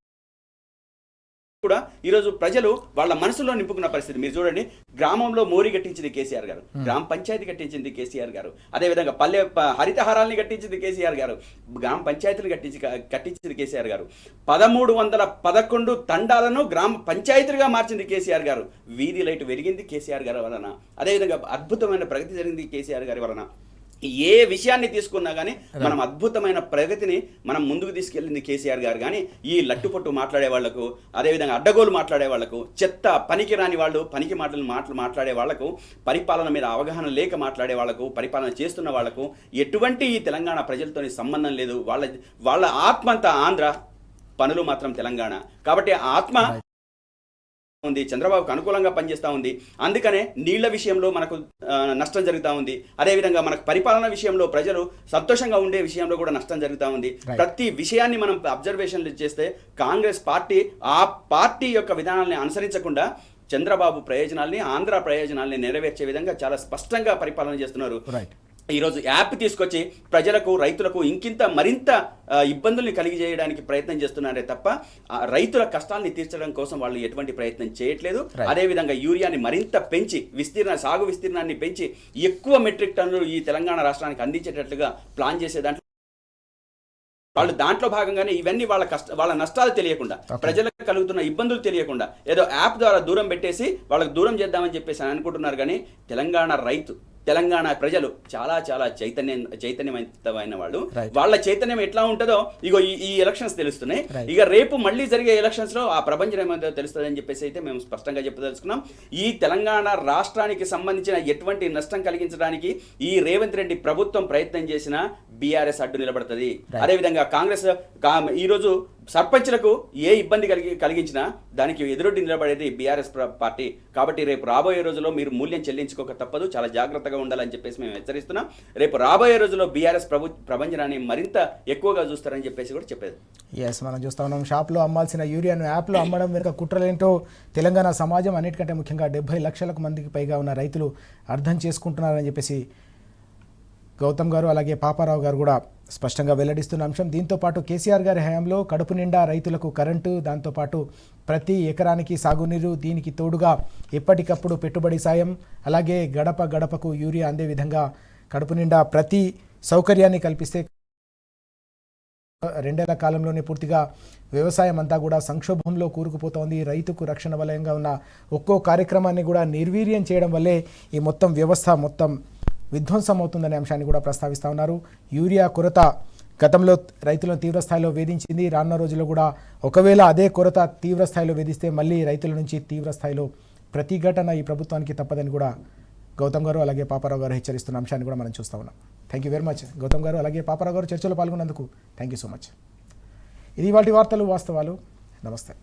కూడా ఈరోజు ప్రజలు వాళ్ళ మనసులో నింపుకున్న పరిస్థితి. మీరు చూడండి, గ్రామంలో మోరి కట్టించింది కేసీఆర్ గారు, గ్రామ పంచాయతీ కట్టించింది కేసీఆర్ గారు, అదేవిధంగా పల్లె హరితహారాల్ని కట్టించింది కేసీఆర్ గారు, గ్రామ పంచాయతీలు కట్టించింది కేసీఆర్ గారు, 1311 తండాలను గ్రామ పంచాయతీలుగా మార్చింది కేసీఆర్ గారు. వీధి లైట్ వెలిగింది కేసీఆర్ గారి వలన. అదేవిధంగా అద్భుతమైన ప్రగతి జరిగింది కేసీఆర్ గారి వలన. ఏ విషయాన్ని తీసుకున్నా కానీ మనం అద్భుతమైన ప్రగతిని మనం ముందుకు తీసుకెళ్ళింది కేసీఆర్ గారు. కానీ ఈ లట్టుపొట్టు మాట్లాడే వాళ్లకు, అదేవిధంగా అడ్డగోలు మాట్లాడే వాళ్లకు, చెత్త పనికి రాని వాళ్ళు, పనికి మాట్లాడే వాళ్లకు, పరిపాలన మీద అవగాహన లేక మాట్లాడే వాళ్లకు, పరిపాలన చేస్తున్న వాళ్లకు ఎటువంటి ఈ తెలంగాణ ప్రజలతోని సంబంధం లేదు. వాళ్ళ ఆత్మ అంతా ఆంధ్ర, పనులు మాత్రం తెలంగాణ. కాబట్టి ఆత్మ ఉంది, చంద్రబాబుకు అనుకూలంగా పనిచేస్తూ ఉంది. అందుకనే నీళ్ల విషయంలో మనకు నష్టం జరుగుతూ ఉంది. అదేవిధంగా మనకు పరిపాలన విషయంలో, ప్రజలు సంతోషంగా ఉండే విషయంలో కూడా నష్టం జరుగుతూ ఉంది. ప్రతి విషయాన్ని మనం అబ్జర్వేషన్లు చేస్తే కాంగ్రెస్ పార్టీ ఆ పార్టీ యొక్క విధానాన్ని అనుసరించకుండా చంద్రబాబు ప్రయోజనాల్ని, ఆంధ్ర ప్రయోజనాల్ని నెరవేర్చే విధంగా చాలా స్పష్టంగా పరిపాలన చేస్తున్నారు. ఈరోజు యాప్ తీసుకొచ్చి ప్రజలకు, రైతులకు మరింత ఇబ్బందుల్ని కలిగజేయడానికి ప్రయత్నం చేస్తున్నారే తప్ప రైతుల కష్టాలని తీర్చడం కోసం వాళ్ళు ఎటువంటి ప్రయత్నం చేయట్లేదు. అదేవిధంగా యూరియాని మరింత పెంచి, సాగు విస్తీర్ణాన్ని పెంచి ఎక్కువ మెట్రిక్ టన్నులు ఈ తెలంగాణ రాష్ట్రానికి అందించేటట్లుగా ప్లాన్ చేసే దాంట్లో వాళ్ళు దాంట్లో భాగంగానే ఇవన్నీ వాళ్ళ నష్టాలు తెలియకుండా, ప్రజలకు కలుగుతున్న ఇబ్బందులు తెలియకుండా ఏదో యాప్ ద్వారా దూరం పెట్టేసి వాళ్ళకి దూరం చేద్దామని చెప్పేసి అనుకుంటున్నారు. కానీ తెలంగాణ ప్రజలు చాలా చాలా చైతన్యవంతమైన వాళ్ళు. వాళ్ళ చైతన్యం ఎట్లా ఉంటుందో ఇగో ఈ ఎలక్షన్స్ తెలుస్తున్నాయి. ఇక రేపు మళ్ళీ జరిగే ఎలక్షన్స్ లో ఆ ప్రపంచం ఏమైతే తెలుస్తుంది అని చెప్పేసి అయితే మేము స్పష్టంగా చెప్పదలుచుకున్నాం. ఈ తెలంగాణ రాష్ట్రానికి సంబంధించిన ఎటువంటి నష్టం కలిగించడానికి ఈ రేవంత్ రెడ్డి ప్రభుత్వం ప్రయత్నం చేసినా బీఆర్ఎస్ అడ్డు నిలబడుతుంది. అదేవిధంగా కాంగ్రెస్ ఈరోజు సర్పంచ్లకు ఏ ఇబ్బంది కలిగించినా దానికి ఎదురొడ్డి నిలబడేది బీఆర్ఎస్ పార్టీ. కాబట్టి రేపు రాబోయే రోజుల్లో మీరు మూల్యం చెల్లించుకోక తప్పదు, చాలా జాగ్రత్తగా ఉండాలని చెప్పేసి మేము హెచ్చరిస్తున్నాం. రేపు రాబోయే రోజుల్లో బీఆర్ఎస్ ప్రభంజనాన్ని మరింత ఎక్కువగా చూస్తారని చెప్పేసి కూడా చెప్పేది. ఎస్, మనం చూస్తా ఉన్నాం షాప్లో అమ్మాల్సిన యూరియాను యాప్లో అమ్మడం వెనుక కుట్రలేంటో తెలంగాణ సమాజం, అన్నిటికంటే ముఖ్యంగా 70 లక్షలకు మందికి పైగా ఉన్న రైతులు అర్థం చేసుకుంటున్నారని చెప్పేసి గౌతమ్ గారు అలాగే పాపారావు గారు కూడా స్పష్టంగా వెల్లడిస్తున్న అంశం. దీంతోపాటు కేసీఆర్ గారి హయాంలో కడుపు నిండా రైతులకు కరెంటు, దాంతోపాటు ప్రతి ఎకరానికి సాగునీరు, దీనికి తోడుగా ఎప్పటికప్పుడు పెట్టుబడి సాయం, అలాగే గడప గడపకు యూరియా అందే విధంగా కడుపు నిండా ప్రతి సౌకర్యాన్ని కల్పిస్తే 2 ఏళ్ల కాలంలోనే పూర్తిగా వ్యవసాయం అంతా కూడా సంక్షోభంలో కూరుకుపోతోంది. రైతుకు రక్షణ వలయంగా ఉన్న ఒక్కో కార్యక్రమాన్ని కూడా నిర్వీర్యం చేయడం వల్లే ఈ మొత్తం వ్యవస్థ మొత్తం విధ్వంసం అవుతుందనే అంశాన్ని కూడా ప్రస్తావిస్తూ ఉన్నారు. యూరియా కొరత గతంలో రైతులను తీవ్రస్థాయిలో వేధించింది. రానున్న రోజుల్లో కూడా ఒకవేళ అదే కొరత తీవ్రస్థాయిలో వేధిస్తే మళ్ళీ రైతుల నుంచి తీవ్రస్థాయిలో ప్రతిఘటన ఈ ప్రభుత్వానికి తప్పదని కూడా గౌతమ్ గారు అలాగే పాపారావు గారు హెచ్చరిస్తున్న అంశాన్ని కూడా మనం చూస్తూ ఉన్నాం. Thank you very much Gautam garu అలాగే పాపారావు గారు చర్చలో పాల్గొన్నందుకు థ్యాంక్ యూ సో మచ్. ఇది వాటి వార్తలు వాస్తవాలు. నమస్తే.